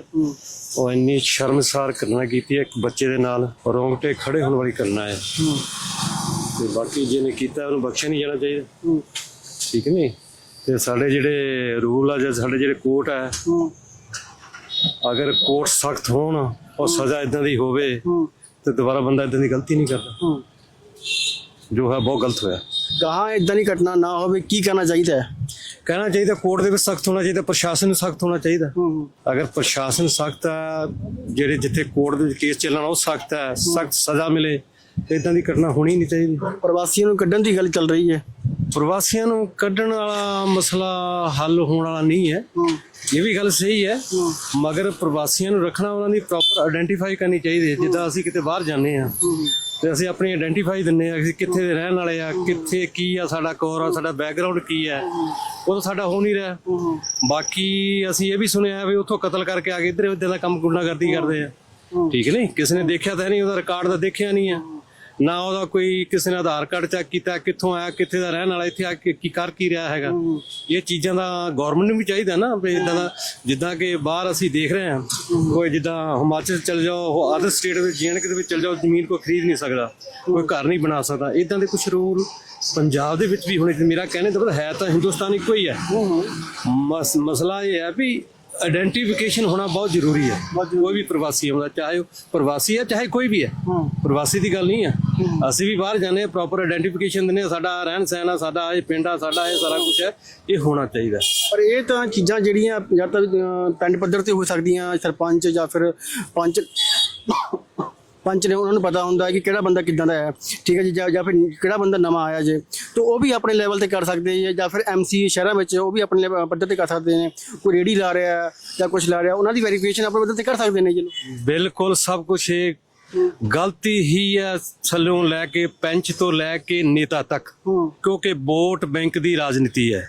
ਉਹ ਇੰਨੀ ਸ਼ਰਮਸਾਰ ਘਟਨਾ ਕੀਤੀ ਹੈ ਇੱਕ ਬੱਚੇ ਦੇ ਨਾਲ, ਰੋਂਗਟੇ ਖੜੇ ਹੋਣ ਵਾਲੀ ਘਟਨਾ ਹੈ। ਤੇ ਬਾਕੀ ਜਿਹਨੇ ਕੀਤਾ ਉਹਨੂੰ ਬਖਸ਼ਿਆ ਨਹੀਂ ਜਾਣਾ ਚਾਹੀਦਾ, ਠੀਕ ਨਹੀਂ? ਤੇ ਸਾਡੇ ਜਿਹੜੇ ਰੂਲ ਆ ਜਾਂ ਸਾਡੇ ਜਿਹੜੇ ਕੋਰਟ ਹੈ, ਅਗਰ ਕੋਰਟ ਸਖਤ ਹੋਣ ਔਰ ਸਜ਼ਾ ਇਦਾਂ ਦੀ ਹੋਵੇ ਤੇ ਦੁਬਾਰਾ ਬੰਦਾ ਇਦਾਂ ਦੀ ਗਲਤੀ ਨਹੀਂ ਕਰਦਾ। ਜੋ ਹੈ ਬਹੁਤ ਗਲਤ ਹੋਇਆ। कहाँ इदां दी घटना ना हो की कहना चाहिए? ਕਹਿਣਾ ਚਾਹੀਦਾ ਕੋਰਟ ਦੇ ਵਿੱਚ ਸਖਤ ਹੋਣਾ ਚਾਹੀਦਾ, ਪ੍ਰਸ਼ਾਸਨ ਨੂੰ ਸਖਤ ਹੋਣਾ ਚਾਹੀਦਾ। ਅਗਰ ਪ੍ਰਸ਼ਾਸਨ ਸਖਤ ਹੈ, ਜਿਹੜੇ ਜਿੱਥੇ ਕੋਰਟ ਦੇ ਵਿੱਚ ਕੇਸ ਚੱਲਣਾ ਉਹ ਸਖਤ ਹੈ, ਸਖਤ ਸਜ਼ਾ ਮਿਲੇ, ਇਦਾਂ ਦੀ ਘਟਨਾ ਹੋਣੀ ਨਹੀਂ ਚਾਹੀਦੀ। ਪ੍ਰਵਾਸੀਆਂ ਨੂੰ ਕੱਢਣ ਦੀ ਗੱਲ ਚੱਲ ਰਹੀ ਹੈ। ਪ੍ਰਵਾਸੀਆਂ ਨੂੰ ਕੱਢਣ ਵਾਲਾ ਮਸਲਾ ਹੱਲ ਹੋਣ ਵਾਲਾ ਨਹੀਂ ਹੈ, ਇਹ ਵੀ ਗੱਲ ਸਹੀ ਹੈ, ਮਗਰ ਪ੍ਰਵਾਸੀਆਂ ਨੂੰ ਰੱਖਣਾ, ਉਹਨਾਂ ਦੀ ਪ੍ਰੋਪਰ ਆਇਡੈਂਟੀਫਾਈ ਕਰਨੀ ਚਾਹੀਦੀ ਹੈ। ਜਿੱਦਾਂ ਅਸੀਂ ਕਿਤੇ ਬਾਹਰ ਜਾਂਦੇ ਹਾਂ ਤੇ ਅਸੀਂ ਆਪਣੀ ਆਇਡੈਂਟੀਫਾਈ ਦਿੰਦੇ ਹਾਂ, ਅਸੀਂ ਕਿੱਥੇ ਦੇ ਰਹਿਣ ਵਾਲੇ ਆ, ਕਿੱਥੇ ਕੀ ਆ, ਸਾਡਾ ਕੋਰ ਆ, ਸਾਡਾ ਬੈਕਗ੍ਰਾਉਂਡ ਕੀ ਹੈ, ਉਹ ਤਾਂ ਸਾਡਾ ਹੋ ਨਹੀਂ ਰਿਹਾ। ਬਾਕੀ ਅਸੀਂ ਇਹ ਵੀ ਸੁਣਿਆ ਵੀ ਉੱਥੋਂ ਕਤਲ ਕਰਕੇ ਆ ਕੇ ਇੱਧਰ ਦਾ ਕੰਮ ਗੁੰਡਾਗਰਦੀ ਕਰਦੇ ਆ, ਠੀਕ ਨਹੀਂ? ਕਿਸੇ ਨੇ ਦੇਖਿਆ ਤਾਂ ਨਹੀਂ, ਉਹਦਾ ਰਿਕਾਰਡ ਤਾਂ ਦੇਖਿਆ ਨਹੀਂ ਆ, ਨਾ ਉਹਦਾ ਕੋਈ ਕਿਸੇ ਨੇ ਆਧਾਰ ਕਾਰਡ ਚੈੱਕ ਕੀਤਾ, ਕਿੱਥੋਂ ਆਇਆ, ਕਿੱਥੇ ਦਾ ਰਹਿਣ ਵਾਲਾ, ਇੱਥੇ ਆ ਕੇ ਕੀ ਕਰ ਕੀ ਰਿਹਾ ਹੈਗਾ। ਇਹ ਚੀਜ਼ਾਂ ਦਾ ਗੌਰਮੈਂਟ ਨੂੰ ਵੀ ਚਾਹੀਦਾ ਨਾ ਵੀ ਇੱਦਾਂ ਦਾ, ਜਿੱਦਾਂ ਕਿ ਬਾਹਰ ਅਸੀਂ ਦੇਖ ਰਹੇ ਹਾਂ, ਕੋਈ ਜਿੱਦਾਂ ਹਿਮਾਚਲ ਚਲ ਜਾਓ, ਅਦਰ ਸਟੇਟ ਵਿੱਚ ਜੀਐਨਕੇ ਦੇ ਵਿੱਚ ਚਲ ਜਾਓ, ਜ਼ਮੀਨ ਕੋਈ ਖਰੀਦ ਨਹੀਂ ਸਕਦਾ, ਕੋਈ ਘਰ ਨਹੀਂ ਬਣਾ ਸਕਦਾ। ਇੱਦਾਂ ਦੇ ਕੁਛ ਰੂਲ ਪੰਜਾਬ ਦੇ ਵਿੱਚ ਵੀ ਹੋਣੇ ਚਾਹੀਦੇ। ਮੇਰਾ ਕਹਿਣੇ ਦਾ ਮਤਲਬ ਹੈ ਤਾਂ ਹਿੰਦੁਸਤਾਨ ਇੱਕੋ ਹੀ ਹੈ, ਮਸਲਾ ਇਹ ਹੈ ਵੀ आइडेंटिफिकेशन होना बहुत जरूरी है। कोई भी प्रवासी है, चाहे वो प्रवासी है चाहे कोई भी है, प्रवासी की गल नहीं है। ਅਸੀਂ ਵੀ ਬਾਹਰ ਜਾਂਦੇ, ਪ੍ਰੋਪਰ ਆਇਡੈਂਟੀਫਿਕੇਸ਼ਨ ਦਿੰਦੇ, ਸਾਡਾ ਰਹਿਣ ਸਹਿਣ ਆ, ਸਾਡਾ ਇਹ ਪਿੰਡ ਆ, ਸਾਡਾ ਇਹ ਸਾਰਾ ਕੁਝ ਹੈ, ਇਹ ਹੋਣਾ ਚਾਹੀਦਾ। ਪਰ ਇਹ ਤਾਂ ਚੀਜ਼ਾਂ ਜਿਹੜੀਆਂ ਜਾਂ ਤਾਂ ਪਿੰਡ ਪੱਧਰ ਤੇ ਹੋ ਸਕਦੀਆਂ, ਸਰਪੰਚ ਜਾਂ ਫਿਰ पंच ने उन्होंने पता होंगे कि किहड़ा बंदा किदां दा है, ठीक है जी, या फिर किहड़ा बंदा नवा आया जे, तो वो भी अपने लैवल ते कर सकते हैं, या फिर MC शहरों में वो भी अपने पद्धर ते कर सकते हैं। कोई रेहड़ी ला रहा है या कुछ ला रहा है, उन्होंने वेरीफिकेशन अपने पद्धर ते कर सकते हैं जी। बिल्कुल सब कुछ एक गलती ही है, थल्लों लैके पंच तो लैके नेता तक, क्योंकि वोट बैंक की राजनीति है।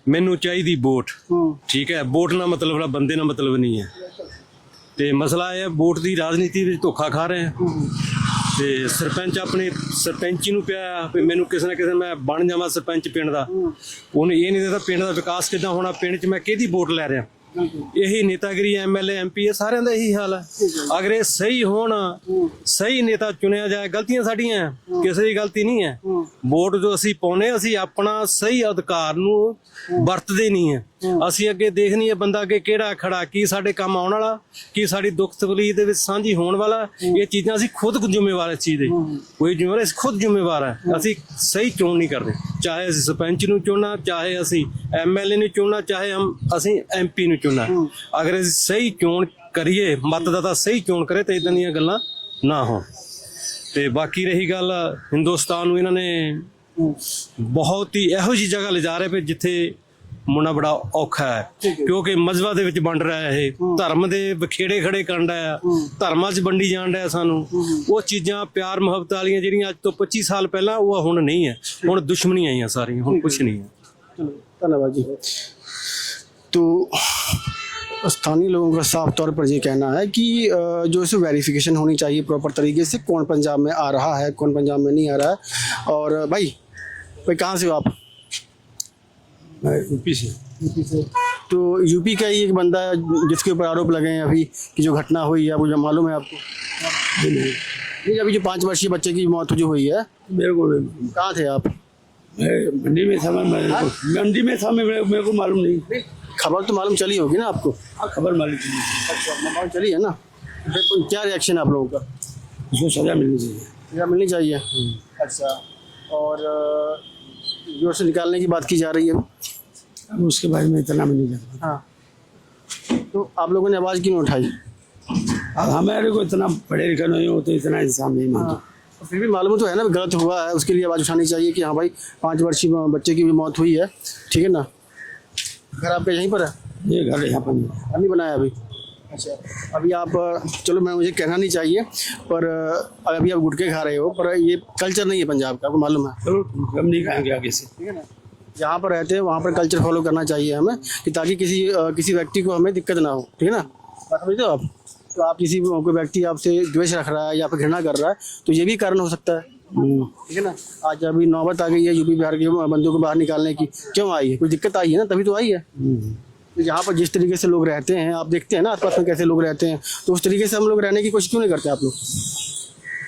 मैनू चाहिए वोट, ठीक है, वोट ना मतलब ना बंदे ना मतलब नहीं है। ਤੇ ਮਸਲਾ ਇਹ ਹੈ ਵੋਟ ਦੀ ਰਾਜਨੀਤੀ ਵਿੱਚ ਧੋਖਾ ਖਾ ਰਹੇ ਆ। ਤੇ ਸਰਪੰਚ ਆਪਣੇ ਸਰਪੰਚੀ ਨੂੰ ਪਿਆ ਵੀ ਮੈਨੂੰ ਕਿਸੇ ਨਾ ਕਿਸੇ ਮੈਂ ਬਣ ਜਾਵਾਂ ਸਰਪੰਚ ਪਿੰਡ ਦਾ, ਉਹਨੂੰ ਇਹ ਨਹੀਂ ਦੇਖਦਾ ਪਿੰਡ ਦਾ ਵਿਕਾਸ ਕਿੱਦਾਂ ਹੋਣਾ, ਪਿੰਡ 'ਚ ਮੈਂ ਕਿਹਦੀ ਵੋਟ ਲੈ ਰਿਹਾ। ਇਹੀ ਨੇਤਾਗਰੀ MLA MP ਸਾਰਿਆਂ ਦਾ ਇਹੀ ਹਾਲ ਹੈ। ਅਗਰ ਇਹ ਸਹੀ ਹੋਣ, ਸਹੀ ਨੇਤਾ ਚੁਣਿਆ ਜਾਏ, ਗਲਤੀਆਂ ਸਾਡੀਆਂ, ਕਿਸੇ ਦੀ ਗਲਤੀ ਨਹੀਂ ਹੈ। ਵੋਟ ਜੋ ਅਸੀਂ ਪਾਉਨੇ, ਅਸੀਂ ਆਪਣਾ ਸਹੀ ਅਧਿਕਾਰ ਨੂੰ ਵਰਤਦੇ ਨਹੀਂ ਹੈ। ਅਸੀਂ ਅੱਗੇ ਦੇਖਣੀ ਹੈ ਬੰਦਾ ਅੱਗੇ ਕਿਹੜਾ ਖੜਾ, ਕੀ ਸਾਡੇ ਕੰਮ ਆਉਣ ਵਾਲਾ, ਕੀ ਸਾਡੀ ਦੁੱਖ ਤਕਲੀਫ ਦੇ ਵਿੱਚ ਸਾਂਝੀ ਹੋਣ ਵਾਲਾ। ਇਹ ਚੀਜ਼ਾਂ ਅਸੀਂ ਖੁਦ ਜ਼ਿੰਮੇਵਾਰ ਇਸ ਚੀਜ਼ ਦੇ, ਕੋਈ ਜ਼ਿੰਮੇਵਾਰ, ਅਸੀਂ ਖੁਦ ਜ਼ਿੰਮੇਵਾਰ ਹੈ। ਅਸੀਂ ਸਹੀ ਚੋਣ ਨਹੀਂ ਕਰਦੇ, ਚਾਹੇ ਅਸੀਂ ਸਰਪੰਚ ਨੂੰ ਚੁਣਨਾ, ਚਾਹੇ ਅਸੀਂ MLA ਨੂੰ ਚੁਣਨਾ, ਚਾਹੇ ਅਸੀਂ MP ਨੂੰ ਚੁਣਨਾ। ਅਗਰ ਅਸੀਂ ਸਹੀ ਚੋਣ ਕਰੀਏ, ਮਤਦਾਤਾ ਸਹੀ ਚੋਣ ਕਰੇ ਤਾਂ ਇਦਾਂ ਦੀਆਂ ਗੱਲਾਂ ਨਾ ਹੋਣ। ਤੇ ਬਾਕੀ ਰਹੀ ਗੱਲ ਹਿੰਦੁਸਤਾਨ ਨੂੰ ਇਹਨਾਂ ਨੇ ਬਹੁਤ ਹੀ ਇਹੋ ਜਿਹੀ ਜਗ੍ਹਾ ਲਿਜਾ ਰਹੇ ਪਏ ਜਿੱਥੇ ਮੁੰਨਾ ਬੜਾ ਔਖਾ ਹੈ, ਕਿਉਂਕਿ ਮਜ਼ਹਬਾਂ ਦੇ ਵਿੱਚ ਵੰਡ ਰਿਹਾ ਇਹ, ਧਰਮ ਦੇ ਵਿਖੇੜੇ ਖੜੇ ਕਰਨ ਰਿਹਾ, ਧਰਮਾਂ 'ਚ ਵੰਡੀ ਜਾਣ ਰਿਹਾ ਸਾਨੂੰ। ਉਹ ਚੀਜ਼ਾਂ ਪਿਆਰ ਮੁਹੱਬਤ ਵਾਲੀਆਂ ਜਿਹੜੀਆਂ ਅੱਜ ਤੋਂ 25 ਸਾਲ ਪਹਿਲਾਂ, ਉਹ ਹੁਣ ਨਹੀਂ ਹੈ। ਹੁਣ ਦੁਸ਼ਮਣੀਆਂ ਆਈਆਂ ਸਾਰੀਆਂ, ਹੁਣ कुछ नहीं है। धन्यवाद जी। तो स्थानीय लोगों का साफ तौर पर ये कहना है कि जो इसे वेरिफिकेशन होनी चाहिए प्रॉपर तरीके से, कौन पंजाब में आ रहा है, कौन पंजाब में नहीं आ रहा है। और भाई कहाँ से हो आप? यूपी से। तो यूपी का ही एक बंदा है जिसके ऊपर आरोप लगे हैं अभी कि जो घटना हुई है, वो जो मालूम है आपको? नहीं, अभी जो 5 वर्षीय बच्चे की मौत जो हुई है, मेरे को कहाँ थे आप? मंडी में था, मंडी में था, मेरे को मालूम नहीं। खबर तो मालूम चली होगी ना आपको? हाँ, खबर मालूम चली। अच्छा, मालूम चली है ना। फिर क्या रिएक्शन है आप लोगों का? उसको सजा मिलनी चाहिए। सजा मिलनी चाहिए। अच्छा, और जो से निकालने की बात की जा रही है, अब उसके बारे में इतना मैं नहीं जानता। हाँ, तो आप लोगों ने आवाज़ क्यों नहीं उठाई? अब हमारे को इतना पढ़े लिखे नहीं हो तो इतना इंसान नहीं मानता। तो फिर भी मालूम तो है ना गलत हुआ है, उसके लिए आवाज़ उठानी चाहिए कि हाँ भाई 5 वर्षीय बच्चे की भी मौत हुई है, ठीक है ना। घर आपका यहीं पर है? ये घर यहाँ पर नहीं। नहीं बनाया अभी? अच्छा, अभी आप चलो, मुझे कहना नहीं चाहिए, पर अभी आप गुटखे खा रहे हो, पर ये कल्चर नहीं है पंजाब का, आपको मालूम है। चलो हम नहीं खाएंगे आगे से, ठीक है ना। जहाँ पर रहते हैं वहाँ पर कल्चर फॉलो करना चाहिए हमें, कि ताकि किसी व्यक्ति को हमें दिक्कत ना हो, ठीक है ना। बात समझते हो आप? तो आप कोई व्यक्ति आपसे द्वेष रख रहा है या फिर घृणा कर रहा है, तो ये भी कारण हो सकता है, ठीक है ना। आज अभी नौबत आ गई है यूपी बिहार के बंदों को बाहर निकालने की, क्यों आई है? कोई दिक्कत आई है ना, तभी तो आई है। तो यहाँ पर जिस तरीके से लोग रहते हैं, आप देखते हैं ना आसपास में कैसे लोग रहते हैं, तो उस तरीके से हम लोग रहने की कोशिश क्यों नहीं करते आप लोग?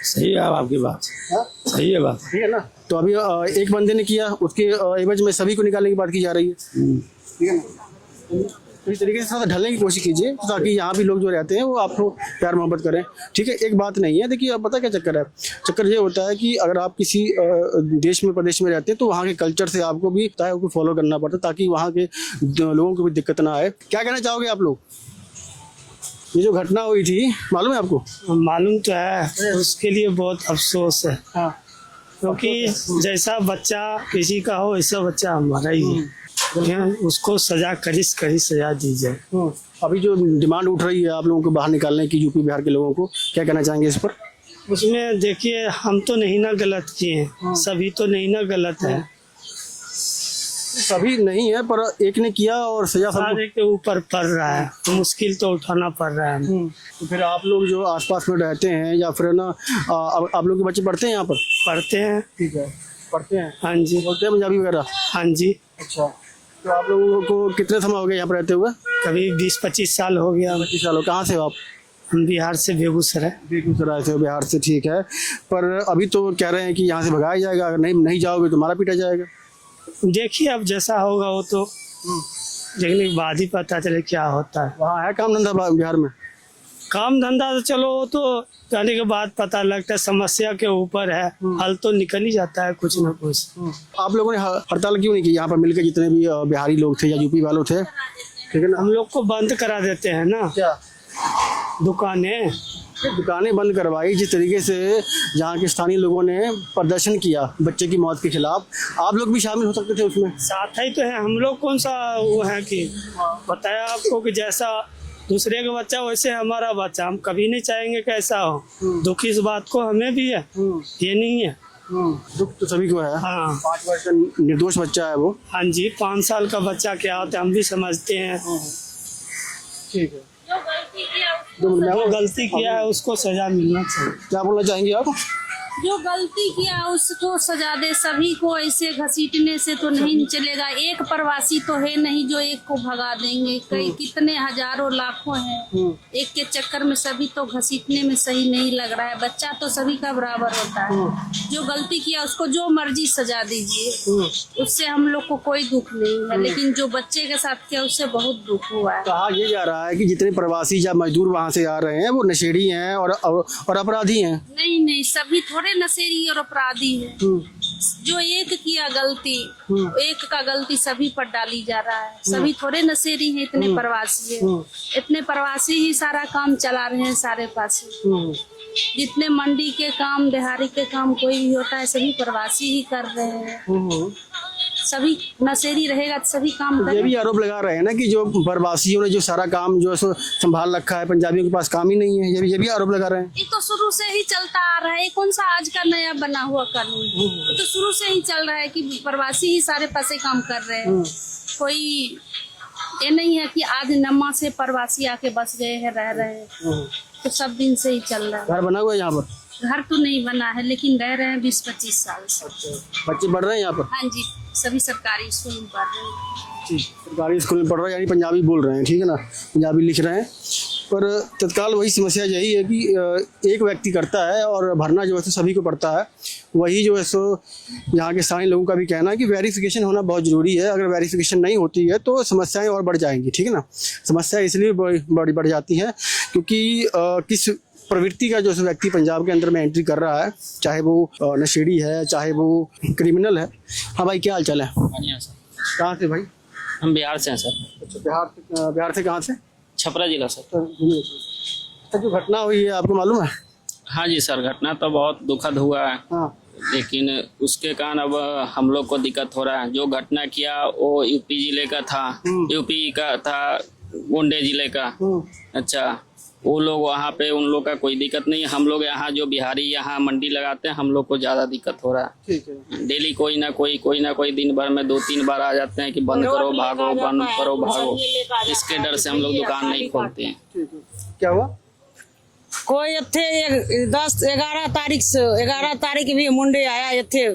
सही है आपकी बात। हाँ? सही है बात, ठीक है ना। तो अभी एक बंदे ने किया, उसके एवज में सभी को निकालने की बात की जा रही है, ठीक है ना। तो इस तरीके से थोड़ा ढलने की कोशिश कीजिए, ताकि यहाँ भी लोग जो रहते हैं वो आपको प्यार मोहब्बत करें, ठीक है। एक बात नहीं है, देखिए, अब पता क्या चक्कर है? चक्कर ये होता है कि अगर आप किसी देश में प्रदेश में रहते हैं, तो वहाँ के कल्चर से आपको भी फॉलो करना पड़ता है, ताकि वहाँ के लोगों को भी दिक्कत ना आए। क्या कहना चाहोगे आप लोग? ये जो घटना हुई थी, मालूम है आपको? मालूम तो है, उसके लिए बहुत अफसोस है। हाँ, क्योंकि जैसा बच्चा किसी का हो, ऐसा बच्चा हमारा ही है। उसको सजा कड़ी सजा दी जाए। अभी जो डिमांड उठ रही है आप लोगों को बाहर निकालने की, यूपी बिहार के लोगों को, क्या कहना चाहेंगे इस पर? उसमें देखिए, हम तो नहीं ना गलत किए, सभी तो नहीं ना गलत है। सभी नहीं है, पर एक ने किया और सजा सारे के ऊपर पड़ रहा है, तो मुश्किल तो उठाना पड़ रहा है। तो फिर आप लोग जो आसपास में रहते हैं, या फिर ना आप लोग के बच्चे पढ़ते हैं यहाँ पर? पढ़ते हैं। ठीक है, पढ़ते हैं। हाँ जी। बोलते हैं पंजाबी वगैरह? हाँ जी। अच्छा, तो आप लोगों को कितने समय हो गए यहाँ पर रहते हुए? कभी 20-25 साल हो गया। 25 साल हो। कहाँ से हो आप? हम बिहार से, बेगूसराय। बेगूसराय से हो, बिहार से, ठीक है। पर अभी तो कह रहे हैं कि यहाँ से भगाया जाएगा, अगर नहीं जाओगे तो मारा पीटा जाएगा। देखिए, अब जैसा होगा वो तो देखने के बाद ही पता चले क्या होता है। वहाँ है काम धंधा बिहार में? काम धंधा तो चलो, वो तो जाने के बाद पता लगता है, समस्या के ऊपर है, हल तो निकल ही जाता है कुछ ना कुछ। आप लोगों ने हड़ताल क्यों नहीं की यहाँ पर मिलकर, जितने भी बिहारी लोग थे या यूपी वालों थे, ठीक है ना? हम लोग को बंद करा देते हैं ना। क्या दुकानें बंद करवाई? जिस तरीके से जहाँ के स्थानीय लोगों ने प्रदर्शन किया बच्चे की मौत के खिलाफ, आप लोग भी शामिल हो सकते थे उसमें। साथ ही तो है, हम लोग कौन सा वो है कि बताया आपको कि जैसा दूसरे का बच्चा वैसे हमारा बच्चा, हम कभी नहीं चाहेंगे कि ऐसा हो। दुख इस बात को हमें भी है, ये नहीं है। दुख तो सभी को है। हाँ, 5 वर्ष का निर्दोष बच्चा है वो। हाँ जी, 5 साल का बच्चा क्या होता है हम भी समझते हैं। ठीक है, जो गलती किया है उसको सजा मिलना चाहिए। क्या बोलना चाहेंगे आप? जो गलती किया उसको सजा दे। सभी को ऐसे घसीटने से तो नहीं चलेगा। एक प्रवासी तो है नहीं जो एक को भगा देंगे। कई कितने हजारों लाखों हैं, एक के चक्कर में सभी तो घसीटने में सही नहीं लग रहा है। बच्चा तो सभी का बराबर होता है। जो गलती किया उसको जो मर्जी सजा दीजिए, उससे हम लोग को कोई दुख नहीं है। लेकिन जो बच्चे के साथ किया उससे बहुत दुख हुआ है। कहा ये जा रहा है कि जितने प्रवासी या मजदूर वहाँ से आ रहे हैं वो नशेड़ी हैं और अपराधी हैं। नहीं, सभी थोड़े नशेड़ी और अपराधी है। जो एक किया गलती, एक का गलती सभी पर डाली जा रहा है। सभी थोड़े नशेड़ी हैं, इतने प्रवासी है, इतने प्रवासी ही सारा काम चला रहे हैं सारे पास। जितने मंडी के काम, दिहाड़ी के काम कोई भी होता है, सभी प्रवासी ही कर रहे हैं। सभी नशेड़ी रहेगा तो सभी काम ये करेंगे। भी आरोप लगा रहे हैं ना कि जो प्रवासियों ने जो सारा काम जो है सो संभाल रखा है, पंजाबियों के पास काम ही नहीं है। ये भी आरोप लगा रहे हैं। ये तो शुरू से ही चलता आ रहा है, ये कौन सा आज का नया बना हुआ कानून, ये तो शुरू से ही चल रहा है कि प्रवासी ही सारे पासे काम कर रहे हैं। कोई ये नहीं है कि आज नम्मा से प्रवासी आके बस गए हैं, रह रहे हैं, तो सब दिन से ही चल रहा है। घर बना हुआ है यहाँ पर? घर तो नहीं बना है, लेकिन रह रहे हैं 20-25 साल से। बच्चे पढ़ रहे हैं यहाँ पर? हाँ जी, सभी सरकारी स्कूल में पढ़ रहे हैं। सरकारी स्कूल में पढ़ रहे हैं, यानी पंजाबी बोल रहे हैं, ठीक है ना, पंजाबी लिख रहे हैं। पर तत्काल वही समस्या यही है कि एक व्यक्ति करता है और भरना जो है सो सभी को पड़ता है। वही जो है सो यहाँ के स्थानीय लोगों का भी कहना है कि वेरिफिकेशन होना बहुत ज़रूरी है। अगर वेरिफिकेशन नहीं होती है तो समस्याएं और बढ़ जाएंगी, ठीक है ना। समस्या इसलिए बढ़ जाती है क्योंकि किस प्रवृत्ति का जो व्यक्ति पंजाब के अंदर में एंट्री कर रहा है, चाहे वो नशेड़ी है, चाहे वो क्रिमिनल है। हाँ भाई, क्या हाल चाल है? बढ़िया सर। कहाँ से भाई? हम बिहार से हैं सर। अच्छा, बिहार से कहाँ से? छपरा जिला सर। अच्छा, जो घटना हुई है आपको मालूम है? हाँ जी सर, घटना तो बहुत दुखद हुआ है, हाँ। लेकिन उसके कारण अब हम लोग को दिक्कत हो रहा है। जो घटना किया वो यूपी जिले का था, यूपी का था, गोंडे जिले का। अच्छा, वो लोग वहाँ पे, उन लोग का कोई दिक्कत नहीं है। हम लोग यहाँ जो बिहारी यहाँ मंडी लगाते हैं, हम लोग को ज्यादा दिक्कत हो रहा है। ठीक है। डेली कोई ना कोई दिन भर में 2-3 बार आ जाते हैं कि बंद करो भागो, बंद करो भागो। इसके डर से हम लोग दुकान नहीं खोलते हैं। ठीक है। क्या हुआ? कोई थे 10-11 तारीख से 11 तारीख भी मुंडे आया थे,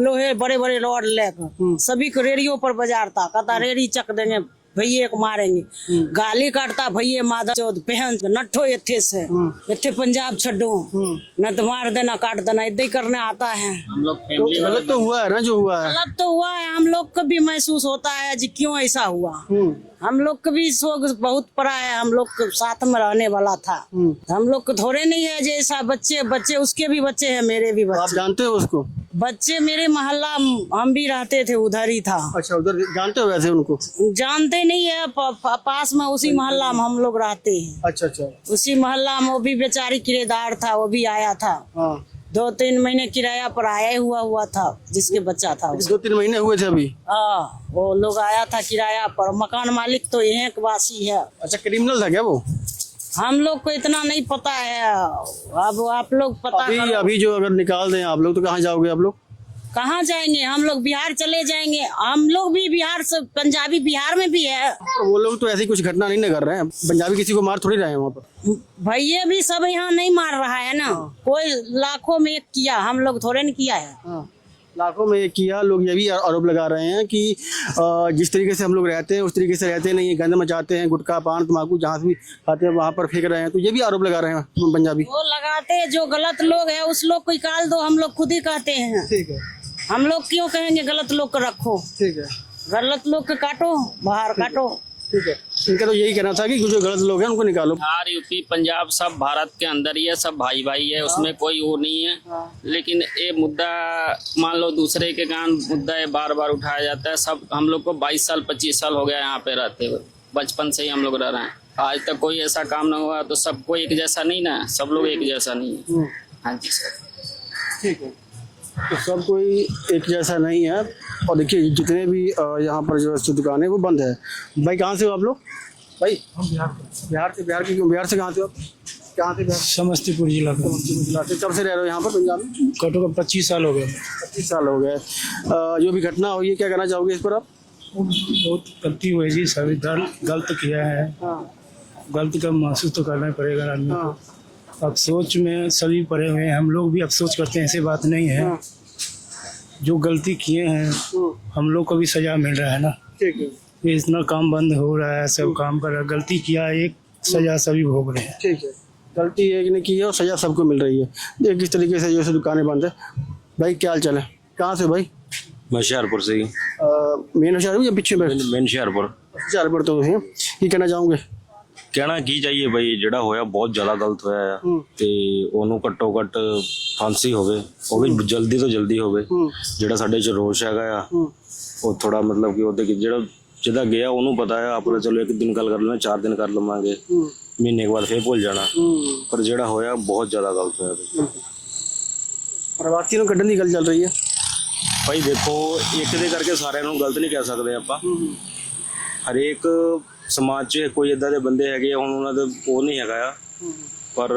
लोहे बड़े बड़े रॉड लेकर, सभी को रेडियो पर बाजार था, कहता रेडी चक देंगे, भैये को मारेंगे। गाली काटता, भैये मादा चौथ पहन नट्ठो इथे से, इथे पंजाब छड्डो, न तो मार देना काट देना, इतना ही करने आता है। हम लोग तो गलत तो हुआ है ना, जो हुआ है गलत तो हुआ है। हम लोग को भी महसूस होता है जी क्यों ऐसा हुआ। हम लोग को भी शोक बहुत पड़ा है, हम लोग के साथ में रहने वाला था। हम लोग को थोड़े नहीं है जैसा बच्चे उसके भी बच्चे हैं, मेरे भी आप बच्चे। जानते हो उसको? बच्चे मेरे मोहल्ला, हम भी रहते थे, उधर ही था। अच्छा, उधर जानते हो वैसे उनको? जानते नहीं है, पास में उसी मोहल्ला में हम लोग रहते हैं। अच्छा अच्छा। उसी मोहल्ला में वो भी बेचारी किराएदार था, वो भी आया था। हाँ। 2-3 महीने किराया पर आया हुआ था, जिसके बच्चा था। 2-3 महीने हुए थे अभी? हाँ, वो लोग आया था किराया पर। मकान मालिक तो यहीं के वासी है। अच्छा, क्रिमिनल था क्या वो? हम लोग को इतना नहीं पता है, अब आप लोग पता करो। अभी जो अगर निकाल दें आप लोग तो कहाँ जाओगे आप लोग? कहाँ जाएंगे? हम लोग बिहार चले जाएंगे। हम लोग भी बिहार से, पंजाबी बिहार में भी है। और वो लोग तो ऐसी कुछ घटना नहीं न कर रहे हैं, पंजाबी किसी को मार थोड़ी रहे हैं वहाँ पर। भैया भी सब यहाँ नहीं मार रहा है ना। कोई लाखों में एक किया, हम लोग थोड़े नहीं किया है। हाँ, लाखों में एक किया। लोग ये भी आरोप लगा रहे हैं कि जिस तरीके से हम लोग रहते हैं उस तरीके से रहते नहीं, गंद मचाते हैं, गुटखा पान तम्बाकू जहाँ से भी खाते हैं वहाँ पर फेंक रहे हैं। तो ये भी आरोप लगा रहे हैं पंजाबी। वो लगाते हैं, जो गलत लोग है उस लोग को निकाल दो, हम लोग खुद ही कहते हैं। ठीक है। हम लोग क्यों कहेंगे गलत लोग को रखो? ठीक है। गलत लोग को काटो, बाहर काटो। ठीक है। इनका तो यही कहना था कि जो गलत लोग हैं उनको निकालो। बिहार, यूपी, पंजाब सब भारत के अंदर ही है, सब भाई भाई है, उसमें कोई वो नहीं है। लेकिन ये मुद्दा मान लो दूसरे के कारण मुद्दा ये बार बार उठाया जाता है। सब हम लोग को 22 साल 25 साल हो गया यहाँ पे रहते हुए, बचपन से ही हम लोग रह रहे हैं। आज तक कोई ऐसा काम ना हुआ। तो सबको एक जैसा नहीं ना, सब लोग एक जैसा नहीं है। हाँ जी सर। ठीक है। तो सब कोई एक जैसा नहीं है। और देखिए जितने भी यहाँ पर जो दुकान है वो बंद है। भाई कहाँ से हो आप लोग? भाई हम बिहार से। बिहार से कहाँ से हो आप? कहाँ से? बिहार, समस्तीपुर जिला का। जिला से। कब से रह रहे हो यहाँ पर पंजाब में? कटो का 25 साल हो गए। 25 साल हो गए। जो भी घटना हुई है क्या कहना चाहोगे इस पर आप? बहुत गलती हुई जी, सभी गलत किया है। गलती का महसूस तो करना ही पड़ेगा आदमी को। अफसोच में सभी पड़े हुए हैं, हम लोग भी अफसोस करते हैं, ऐसी बात नहीं है। जो गलती किए हैं हम लोग को भी सजा मिल रहा है ना। ठीक है। ये इतना काम बंद हो रहा है, सब काम कर रहा है, गलती किया एक सजा सभी भोग रहे हैं। ठीक है। गलती एक ने की है और सजा सबको मिल रही है। देख किस तरीके से जो दुकानें बंद है। भाई क्या हाल चाल है? कहाँ से भाई? मैं हुशियारपुर से ही। मेन हुशियारपुर या पीछे? मेन हुशियारपुर। हुशियारपुर तो है। ये कहना चाहूँगे? ਕਹਿਣਾ ਕੀ ਚਾਹੀਏ ਬਈ, ਜਿਹੜਾ ਹੋਇਆ ਬਹੁਤ ਜ਼ਿਆਦਾ ਗਲਤ ਹੋਇਆ ਆ ਤੇ ਉਹਨੂੰ ਘੱਟੋ ਘੱਟ ਫਾਂਸੀ ਹੋਵੇ, ਉਹ ਵੀ ਜਲਦੀ ਤੋਂ ਜਲਦੀ ਹੋਵੇ। ਜਿਹੜਾ ਸਾਡੇ ਚ ਰੋਸ਼ ਹੈਗਾ ਆ ਉਹ ਥੋੜਾ ਮਤਲਬ ਕਿ ਉਹਦੇ ਜਿਹੜਾ ਜਿਹਦਾ ਗਿਆ ਉਹਨੂੰ ਪਤਾ ਆ, ਆਪਾਂ ਚਲੋ ਇੱਕ ਦਿਨ ਗੱਲ ਕਰ ਲੈਣਾ, 4 ਦਿਨ ਕਰ ਲਵਾਂਗੇ, ਮਹੀਨੇ ਕੇ ਬਾਅਦ ਫੇਰ ਭੁੱਲ ਜਾਣਾ, ਪਰ ਜਿਹੜਾ ਹੋਇਆ ਬਹੁਤ ਜ਼ਿਆਦਾ ਗਲਤ ਹੋਇਆ ਬਈ। प्रवासी ਨੂੰ ਕੱਢਣ ਦੀ ਗੱਲ ਚੱਲ ਰਹੀ ਹੈ ਭਾਈ ਦੇਖੋ, ਇੱਕ ਦੇ ਕਰਕੇ ਸਾਰਿਆਂ ਨੂੰ ਗਲਤ ਨਹੀਂ ਕਹਿ ਸਕਦੇ ਆਪਾਂ। ਹਰੇਕ ਸਮਾਜ 'ਚ ਕੋਈ ਇਦਾਂ ਦੇ ਬੰਦੇ ਹੈਗੇ, ਹੁਣ ਉਹਨਾਂ ਦੇ ਉਹ ਨਹੀਂ ਹੈਗਾ ਆ, ਪਰ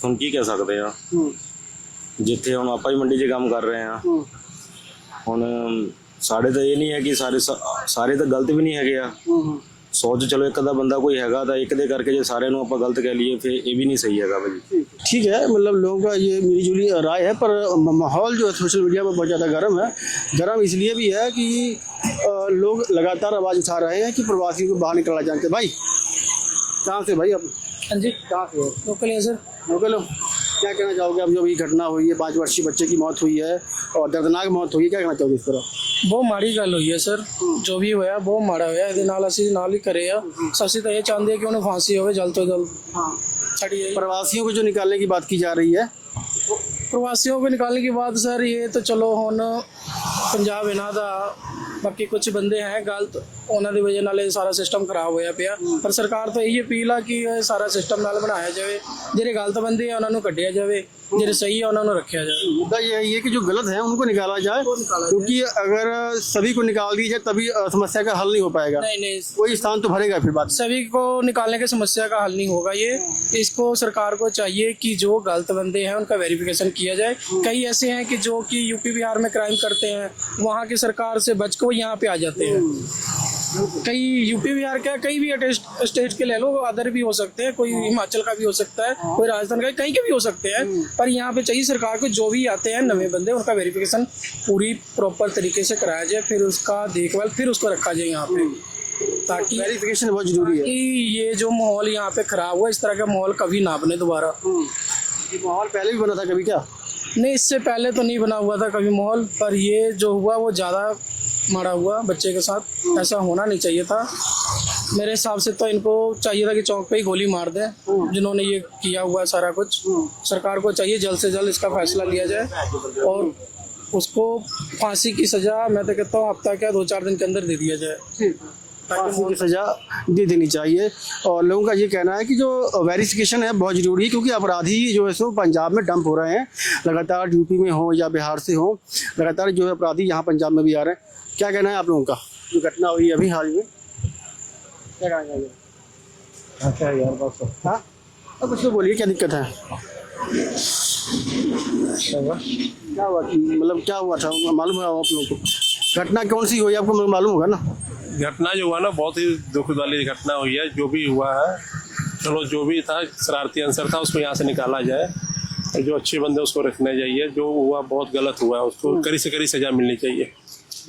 ਹੁਣ ਕੀ ਕਹਿ ਸਕਦੇ ਆ। ਜਿੱਥੇ ਹੁਣ ਆਪਾਂ ਹੀ ਮੰਡੀ 'ਚ ਕੰਮ ਕਰ ਰਹੇ ਆ, ਹੁਣ ਸਾਡੇ ਤਾਂ ਇਹ ਨਹੀਂ ਹੈ ਕਿ ਸਾਰੇ ਤਾਂ ਗਲਤ ਵੀ ਨਹੀਂ ਹੈਗੇ ਆ। 100 ਚ ਚਲੋ ਇੱਕ ਅੱਧਾ ਬੰਦਾ ਕੋਈ हैगा, ਤਾਂ ਇੱਕ ਦੇ ਕਰਕੇ ਜੇ ਸਾਰਿਆਂ ਨੂੰ ਆਪਾਂ गलत कह लिए फिर ये भी नहीं सही है भाई। ठीक है, मतलब लोगों का ये मिली जुली राय है, पर माहौल जो है सोशल मीडिया पर बहुत ज़्यादा गर्म है। गर्म इसलिए भी है कि लोग लगातार आवाज़ उठा रहे हैं कि प्रवासियों को बाहर निकलना चाहते। भाई कहाँ से भाई आप? हाँ जी, कहाँ से हो? लोकल है सर। लोकल हो? क्या कहना चाहोगे? अब जो अभी घटना हुई है, 5 वर्षीय बच्चे की मौत हुई है और दर्दनाक मौत हुई है, क्या कहना चाहोगे इस पर? ਬਹੁਤ ਮਾੜੀ ਗੱਲ ਹੋਈ ਹੈ ਸਰ, ਜੋ ਵੀ ਹੋਇਆ ਬਹੁਤ ਮਾੜਾ ਹੋਇਆ। ਇਹਦੇ ਨਾਲ ਅਸੀਂ ਨਾਲ ਹੀ ਕਰੇ ਆ, ਅਸੀਂ ਤਾਂ ਇਹ ਚਾਹੁੰਦੇ ਕਿ ਉਹਨੂੰ ਫਾਂਸੀ ਹੋਵੇ ਜਲਦ ਤੋਂ ਜਲਦ। हाँ, ਸਾਡੀ प्रवासियों को जो निकालने की बात की जा रही है, ਪ੍ਰਵਾਸੀਆਂ को निकालने की बात सर, ये तो चलो ਹੁਣ ਪੰਜਾਬ ਇਹਨਾਂ ਦਾ, ਬਾਕੀ ਕੁਝ ਬੰਦੇ ਹੈ ਗਲਤ, ਉਹਨਾਂ ਦੀ ਵਜ੍ਹਾ ਨਾਲ ਇਹ ਸਾਰਾ ਸਿਸਟਮ ਖਰਾਬ ਹੋਇਆ ਪਿਆ। ਪਰ ਸਰਕਾਰ ਤੋਂ ਇਹੀ ਅਪੀਲ ਆ ਕਿ ਇਹ ਸਾਰਾ ਸਿਸਟਮ ਨਾਲ ਬਣਾਇਆ ਜਾਵੇ, ਜਿਹੜੇ ਗਲਤ ਬੰਦੇ ਆ ਉਹਨਾਂ ਨੂੰ ਕੱਢਿਆ ਜਾਵੇ, ਜਿਹੜੇ ਸਹੀ ਆ ਉਹਨਾਂ ਨੂੰ ਰੱਖਿਆ जाए। मुद्दा ये है कि जो गलत है उनको निकाला जाए, क्योंकि अगर सभी को निकाल दी जाए तभी समस्या का हल नहीं हो पाएगा। नहीं, कोई स्थान तो भरेगा फिर बात। सभी को निकालने की समस्या का हल नहीं होगा ये। इसको सरकार को चाहिए कि जो गलत बंदे हैं उनका वेरिफिकेशन किया जाए। कई ऐसे हैं कि जो कि यूपी बिहार में क्राइम करते हैं, वहाँ की सरकार से बच के वो यहाँ पे आ जाते हैं। कई यूपी बिहार का, कई भी स्टेट के ले लो, अदर भी हो सकते हैं, कोई हिमाचल का भी हो सकता है, कोई राजस्थान का, कहीं के भी हो सकते हैं। पर यहाँ पे चाहिए सरकार को जो भी आते हैं नए बंदे, उनका वेरिफिकेशन पूरी प्रॉपर तरीके से कराया जाए, फिर उसका देखभाल, फिर उसको रखा जाए यहाँ पे, ताकि वेरिफिकेशन बहुत जरूरी है। कि ये जो माहौल यहाँ पे खराब हुआ, इस तरह का माहौल कभी ना बने दोबारा। ये माहौल पहले भी बना था कभी क्या? नहीं, इससे पहले तो नहीं बना हुआ था कभी माहौल, पर ये जो हुआ वो ज़्यादा मारा हुआ बच्चे के साथ। ऐसा होना नहीं चाहिए था मेरे हिसाब से। तो इनको चाहिए था कि चौक पे ही गोली मार दें जिन्होंने ये किया हुआ है सारा कुछ। सरकार को चाहिए जल्द से जल्द इसका फैसला लिया जाए और उसको फांसी की सज़ा, मैं तो कहता हूँ हफ्ता क्या 2-4 दिन के अंदर दे दिया जाए, फांसी की सजा दे देनी चाहिए। और लोगों का ये कहना है कि जो वेरिफिकेशन है बहुत ज़रूरी है, क्योंकि अपराधी जो है सो पंजाब में डंप हो रहे हैं, लगातार यूपी में हो या बिहार से हो, लगातार जो है अपराधी यहाँ पंजाब में भी आ रहे हैं। क्या कहना है आप लोगों का? जो घटना हुई अभी हाल में, क्या कहना चाहिए? अच्छा यार बस, हाँ अब कुछ तो बोलिए, क्या दिक्कत है? क्या हुआ, मतलब क्या हुआ था मालूम है आप लोगों को? घटना कौन सी हुई आपको मालूम होगा ना? घटना जो हुआ ना बहुत ही दुख वाली घटना हुई है। जो भी हुआ है, चलो जो भी था शरारती अंसर था उसको यहाँ से निकाला जाए, और जो अच्छे बंदे उसको रखने चाहिए। जो हुआ बहुत गलत हुआ है, उसको कड़ी से कड़ी सजा मिलनी चाहिए।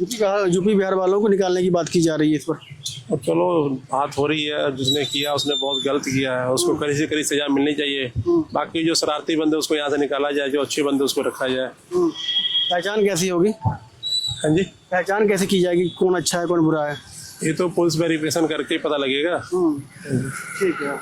यूपी बिहार वालों को निकालने की बात की जा रही है इस पर। और चलो बात हो रही है, जिसने किया उसने बहुत गलत किया है, उसको कड़ी से कड़ी सजा मिलनी चाहिए। बाकी जो शरारती बंदे उसको यहाँ से निकाला जाए, जो अच्छे बंदे उसको रखा जाए। पहचान कैसी होगी? हाँ जी, पहचान कैसे की जाएगी, कौन अच्छा है कौन बुरा है? ये तो पुलिस वेरिफिकेशन करके ही पता लगेगा। ठीक है,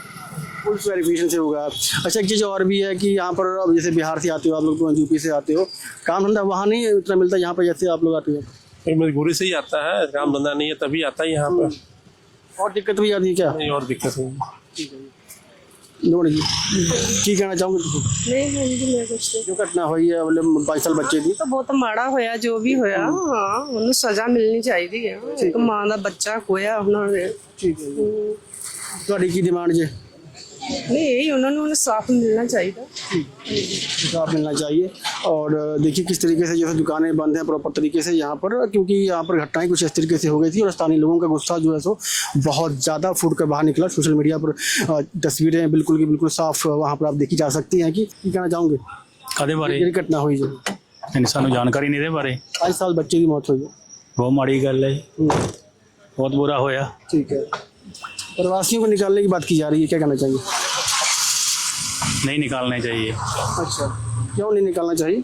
पुलिस वेरिफिकेशन से होगा। अच्छा, एक चीज़ और भी है कि यहाँ पर अब जैसे बिहार से आते हो आप लोग, तो यूपी से आते हो, काम धंधा वहाँ नहीं उतना मिलता यहाँ पर जैसे आप लोग आते हो? मजबूरी से ही आता है, काम धंधा नहीं है तभी आता है यहाँ पर। और दिक्कत भी आती है क्या? नहीं, और दिक्कत नहीं। की कहना चाहूँगी जो घटना हुई है, मतलब 22 साल बच्चे दी, तो बहुत माड़ा होया जो भी होया। हाँ, उन्हें सजा मिलनी चाहिए। एक मां दा बच्चा खोया उन्होंने। ठीक है, ਤੁਹਾਡੀ ਕੀ डिमांड जे? नहीं, यही उन्होंने साफ मिलना चाहिए, साफ मिलना चाहिए। और देखिए किस तरीके से जैसे दुकानें बंद हैं प्रॉपर तरीके से यहाँ पर, क्योंकि यहाँ पर घटनाएं कुछ इस तरीके से हो गई थी और स्थानीय लोगों का गुस्सा जो है सो बहुत ज़्यादा फूट कर बाहर निकला। सोशल मीडिया पर तस्वीरें बिल्कुल की बिल्कुल साफ वहाँ पर आप देखी जा सकती हैं। कि कहना चाहूँगे कदे बारे ये घटना हुई जो सानू जानकारी नहीं दे बारे। 5 साल बच्चे की मौत हुई है, बहुत माड़ी गल है, बहुत बुरा होया। ठीक है, प्रवासियों को निकालने की बात की जा रही है, क्या कहना चाहिए? नहीं निकालने चाहिए। अच्छा, क्यों नहीं निकालना चाहिए?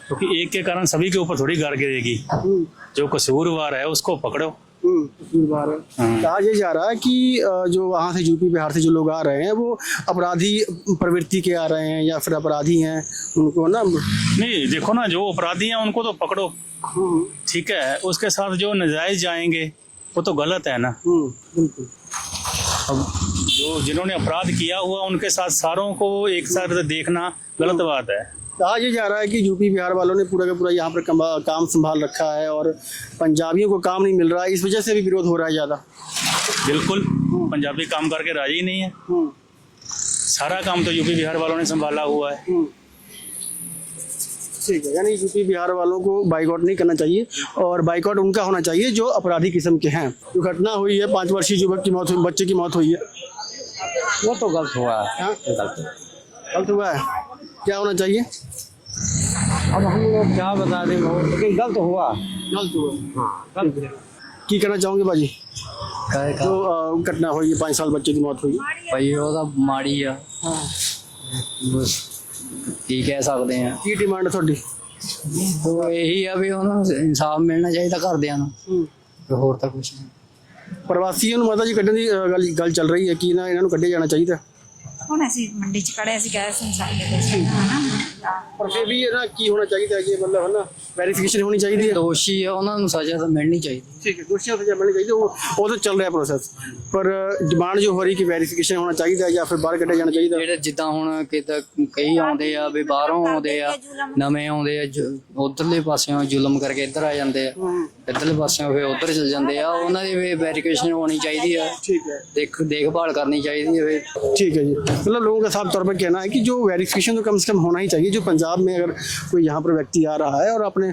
क्योंकि एक के कारण सभी के ऊपर थोड़ी गाड़ गिरेगी। जो कसूरवार है उसको पकड़ो, तस्वीर बाहर है। कहा यह जा रहा है कि जो वहाँ से यूपी बिहार से जो लोग आ रहे हैं वो अपराधी प्रवृत्ति के आ रहे हैं या फिर अपराधी हैं, उनको ना नहीं देखो ना, जो अपराधी हैं उनको तो पकड़ो, ठीक है, उसके साथ जो नाजायज जाएंगे वो तो गलत है ना। बिल्कुल। अब जो जिन्होंने अपराध किया हुआ उनके साथ सारों को एक साथ देखना गलत बात है। कहा यह जा रहा है कि यूपी बिहार वालों ने पूरा का पूरा यहाँ पर काम संभाल रखा है और पंजाबियों को काम नहीं मिल रहा है, इस वजह से भी विरोध हो रहा है ज़्यादा। बिल्कुल, पंजाबी काम करके राजी नहीं है, सारा काम तो यूपी बिहार वालों ने संभाला हुआ है। ठीक है, यानी यूपी बिहार वालों को बाइकआउट नहीं करना चाहिए और बाइकआउट उनका होना चाहिए जो अपराधी किस्म के हैं। जो घटना हुई है 5 वर्षीय युवक की मौत हुई, बच्चे की मौत हुई है, वो तो गलत हुआ है। गलत हुआ है, क्या होना चाहिए? अब हम लोग क्या बता दें, लेकिन गलत हुआ। गलत हुआ। की करना चाहोगे बाजी जो घटना हुई है 5 साल बच्चे की मौत हुई भाई वो तो माड़ी है, ਕੀ ਕਹਿ ਸਕਦੇ ਆ। ਕੀ ਡਿਮਾਂਡ ਤੁਹਾਡੀ? ਉਹ ਇਹੀ ਆ ਵੀ ਉਹਨਾਂ ਨੂੰ ਇਨਸਾਫ ਮਿਲਣਾ ਚਾਹੀਦਾ ਘਰਦਿਆਂ ਨੂੰ, ਤੇ ਹੋਰ ਤਾਂ ਕੁਝ ਨਹੀਂ। ਪ੍ਰਵਾਸੀਆਂ ਨੂੰ ਮਾਤਾ ਜੀ ਕੱਢਣ ਦੀ ਗੱਲ ਚੱਲ ਰਹੀ ਹੈ ਕਿ ਨਾ ਇਹਨਾਂ ਨੂੰ ਕੱਢਿਆ ਜਾਣਾ ਚਾਹੀਦਾ। ਹੁਣ ਅਸੀਂ ਮੰਡੀ ਚ ਖੜੇ ਅਸੀਂ ਗਏ ਸੰਸਾਰ ਪਰ ਫਿਰ ਵੀ ਇਹਦਾ ਕੀ ਹੋਣਾ ਚਾਹੀਦਾ ਕਿ ਮਤਲਬ ਹੈ ਨਾ ਵੈਰੀਫਿਕੇਸ਼ਨ ਹੋਣੀ ਚਾਹੀਦੀ ਹੈ। ਦੋਸ਼ੀ ਆ ਉਹਨਾਂ ਨੂੰ ਸਜ਼ਾ ਤਾਂ ਮਿਲਣੀ ਚਾਹੀਦੀ। ठीक है, दोषियों से मिलनी चाहिए, वो तो चल रहा है प्रोसेस, पर डिमांड जो हो रही कि वेरिफिकेशन होना चाहिए या फिर बाहर ਕੱਢਿਆ ਜਾਣਾ ਚਾਹੀਦਾ। ਜਿਹੜੇ ਜਿੱਦਾਂ ਹੁਣ ਕਿਤੇ ਕਈ ਆਉਂਦੇ ਆ ਵੀ ਬਾਹਰੋਂ ਆਉਂਦੇ ਆ, ਨਵੇਂ ਆਉਂਦੇ ਆ, ਉਧਰਲੇ ਪਾਸਿਓਂ ਜ਼ੁਲਮ ਕਰਕੇ ਇੱਧਰ ਆ ਜਾਂਦੇ ਆ, ਇੱਧਰਲੇ ਪਾਸਿਓਂ ਫਿਰ ਉੱਧਰ ਚਲ ਜਾਂਦੇ ਆ, ਉਹਨਾਂ ਦੀ ਵੀ वेरिफिकेशन होनी चाहिए है। ठीक है, देखभाल करनी चाहिए है। ठीक है जी, मतलब लोगों का साफ तौर पर कहना है कि जो वेरिफिकेशन तो कम से कम होना ही चाहिए। जो पंजाब में अगर कोई यहाँ पर व्यक्ति आ रहा है और अपने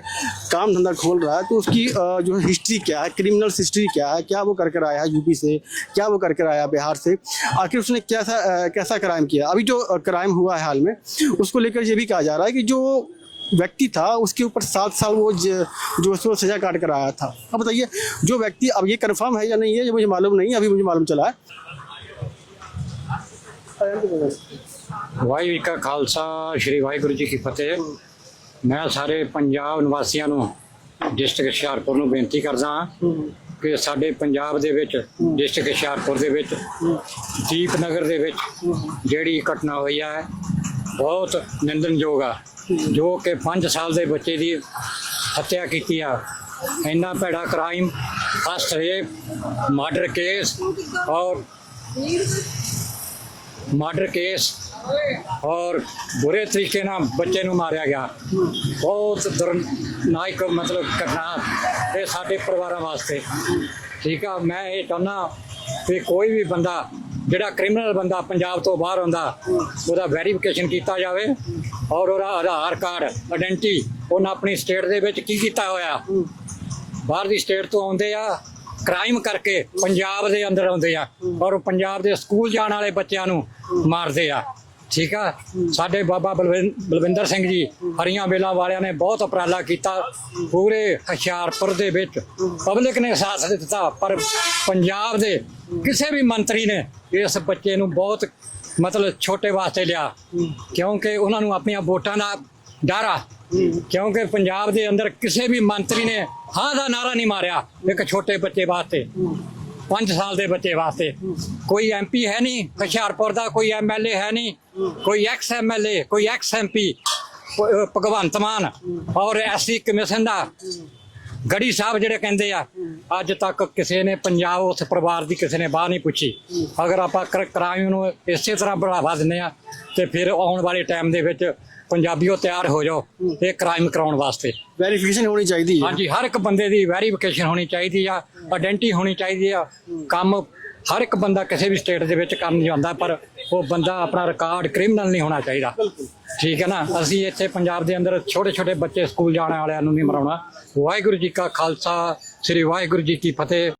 काम धंधा खोल रहा है तो उसकी जो हिस्ट्री क्या है, क्रिमिनल हिस्ट्री क्या है, क्या वो कर आया है यूपी से, क्या वो कर आया बिहार से, आखिर उसने कैसा क्राइम किया। अभी जो क्राइम हुआ है हाल में उसको लेकर ये भी कहा जा रहा है कि जो व्यक्ति था उसके ऊपर 7 साल वो जो उसको सजा काट कर आया था। अब बताइए जो व्यक्ति, अब ये कंफर्म है या नहीं है ये मुझे मालूम नहीं, अभी मुझे मालूम चला है। ਵਾਹਿਗੁਰੂ ਜੀ ਕਾ ਖਾਲਸਾ, ਸ਼੍ਰੀ ਵਾਹਿਗੁਰੂ ਜੀ ਕੀ ਫਤਿਹ। ਮੈਂ ਸਾਰੇ ਪੰਜਾਬ ਨਿਵਾਸੀਆਂ ਨੂੰ ਡਿਸਟ੍ਰਿਕਟ ਹੁਸ਼ਿਆਰਪੁਰ ਨੂੰ ਬੇਨਤੀ ਕਰਦਾ ਹਾਂ ਕਿ ਸਾਡੇ ਪੰਜਾਬ ਦੇ ਵਿੱਚ ਡਿਸਟ੍ਰਿਕਟ ਹੁਸ਼ਿਆਰਪੁਰ ਦੇ ਵਿੱਚ ਦੀਪਨਗਰ ਦੇ ਵਿੱਚ ਜਿਹੜੀ ਘਟਨਾ ਹੋਈ ਹੈ ਬਹੁਤ ਨਿੰਦਣਯੋਗ ਆ, ਜੋ ਕਿ 5 ਸਾਲ ਦੇ ਬੱਚੇ ਦੀ ਹੱਤਿਆ ਕੀਤੀ ਆ। ਇੰਨਾ ਭੈੜਾ crime, first rape, murder case और बुरे तरीके ਨਾਲ ਬੱਚੇ ਨੂੰ ਮਾਰਿਆ ਗਿਆ। ਬਹੁਤ ਦਰਦਨਾਕ ਮਤਲਬ ਘਟਨਾ ਇਹ ਸਾਡੇ ਪਰਿਵਾਰਾਂ ਵਾਸਤੇ। ਠੀਕ ਆ, ਮੈਂ ਇਹ ਚਾਹੁੰਦਾ ਕਿ ਕੋਈ ਵੀ ਬੰਦਾ ਜਿਹੜਾ ਕ੍ਰਿਮੀਨਲ ਬੰਦਾ ਪੰਜਾਬ ਤੋਂ ਬਾਹਰ ਆਉਂਦਾ ਉਹਦਾ ਵੈਰੀਫਿਕੇਸ਼ਨ ਕੀਤਾ ਜਾਵੇ ਔਰ ਉਹਦਾ ਆਧਾਰ ਕਾਰਡ, ਆਇਡੈਂਟੀ, ਉਹਨਾਂ ਆਪਣੀ ਸਟੇਟ ਦੇ ਵਿੱਚ ਕੀ ਕੀਤਾ ਹੋਇਆ। ਬਾਹਰ ਦੀ ਸਟੇਟ ਤੋਂ ਆਉਂਦੇ ਆ, ਕ੍ਰਾਈਮ ਕਰਕੇ ਪੰਜਾਬ ਦੇ ਅੰਦਰ ਆਉਂਦੇ ਆ ਔਰ ਪੰਜਾਬ ਦੇ ਸਕੂਲ ਜਾਣ ਵਾਲੇ ਬੱਚਿਆਂ ਨੂੰ ਮਾਰਦੇ ਆ। ਠੀਕ ਆ, ਸਾਡੇ ਬਾਬਾ ਬਲਵਿੰਦਰ ਸਿੰਘ ਜੀ ਹਰੀਆਂ ਵੇਲਾਂ ਵਾਲਿਆਂ ਨੇ ਬਹੁਤ ਉਪਰਾਲਾ ਕੀਤਾ, ਪੂਰੇ ਹੁਸ਼ਿਆਰਪੁਰ ਦੇ ਵਿੱਚ ਪਬਲਿਕ ਨੇ ਸਾਥ ਦਿੱਤਾ, ਪਰ ਪੰਜਾਬ ਦੇ ਕਿਸੇ ਵੀ ਮੰਤਰੀ ਨੇ ਇਸ ਬੱਚੇ ਨੂੰ ਬਹੁਤ ਮਤਲਬ ਛੋਟੇ ਵਾਸਤੇ ਲਿਆ, ਕਿਉਂਕਿ ਉਹਨਾਂ ਨੂੰ ਆਪਣੀਆਂ ਵੋਟਾਂ ਦਾ ਡਰ ਆ। ਕਿਉਂਕਿ ਪੰਜਾਬ ਦੇ ਅੰਦਰ ਕਿਸੇ ਵੀ ਮੰਤਰੀ ਨੇ ਹਾਂ ਦਾ ਨਾਰਾ ਨਹੀਂ ਮਾਰਿਆ ਇੱਕ ਛੋਟੇ ਬੱਚੇ ਵਾਸਤੇ, 5 ਸਾਲ ਦੇ ਬੱਚੇ ਵਾਸਤੇ। ਕੋਈ MP ਹੈ ਨਹੀਂ ਹੁਸ਼ਿਆਰਪੁਰ ਦਾ, ਕੋਈ MLA ਹੈ ਨਹੀਂ, ਕੋਈ ਐਕਸ MLA, ਕੋਈ ਐਕਸ MP, ਭਗਵੰਤ ਮਾਨ ਔਰ SC ਕਮਿਸ਼ਨ ਦਾ ਗੜੀ ਸਾਹਿਬ ਜਿਹੜੇ ਕਹਿੰਦੇ ਆ, ਅੱਜ ਤੱਕ ਕਿਸੇ ਨੇ ਪੰਜਾਬ ਉਸ ਪਰਿਵਾਰ ਦੀ ਕਿਸੇ ਨੇ ਬਾਹ ਨਹੀਂ ਪੁੱਛੀ। ਅਗਰ ਆਪਾਂ ਕ੍ਰਾਈਮ ਨੂੰ ਇਸੇ ਤਰ੍ਹਾਂ ਬੜਾਵਾ ਦਿੰਦੇ ਆ ਤੇ ਫਿਰ ਆਉਣ ਵਾਲੇ ਟਾਈਮ ਦੇ ਵਿੱਚ ਪੰਜਾਬੀਓ ਤਿਆਰ ਹੋ ਜਾਓ ਇਹ ਕ੍ਰਾਈਮ ਕਰਾਉਣ ਵਾਸਤੇ। ਵੈਰੀਫਿਕੇਸ਼ਨ ਹੋਣੀ ਚਾਹੀਦੀ ਹੈ। ਹਾਂਜੀ, ਹਰ ਇੱਕ ਬੰਦੇ ਦੀ ਵੈਰੀਫਿਕੇਸ਼ਨ ਹੋਣੀ ਚਾਹੀਦੀ ਆ, ਆਇਡੈਂਟੀ ਹੋਣੀ ਚਾਹੀਦੀ ਆ। ਕੰਮ ਹਰ ਇੱਕ ਬੰਦਾ ਕਿਸੇ ਵੀ ਸਟੇਟ ਦੇ ਵਿੱਚ ਕੰਮ ਜਾਂਦਾ, ਪਰ ਉਹ ਬੰਦਾ ਆਪਣਾ ਰਿਕਾਰਡ ਕ੍ਰਿਮੀਨਲ ਨਹੀਂ ਹੋਣਾ ਚਾਹੀਦਾ। ਠੀਕ ਹੈ ਨਾ, ਅਸੀਂ ਇੱਥੇ ਪੰਜਾਬ ਦੇ ਅੰਦਰ ਛੋਟੇ ਛੋਟੇ ਬੱਚੇ ਸਕੂਲ ਜਾਣ ਵਾਲਿਆਂ ਨੂੰ ਨਹੀਂ ਮਰਾਉਣਾ। ਵਾਹਿਗੁਰੂ ਜੀ ਕਾ ਖਾਲਸਾ, ਸ੍ਰੀ ਵਾਹਿਗੁਰੂ ਜੀ ਕੀ ਫਤਿਹ।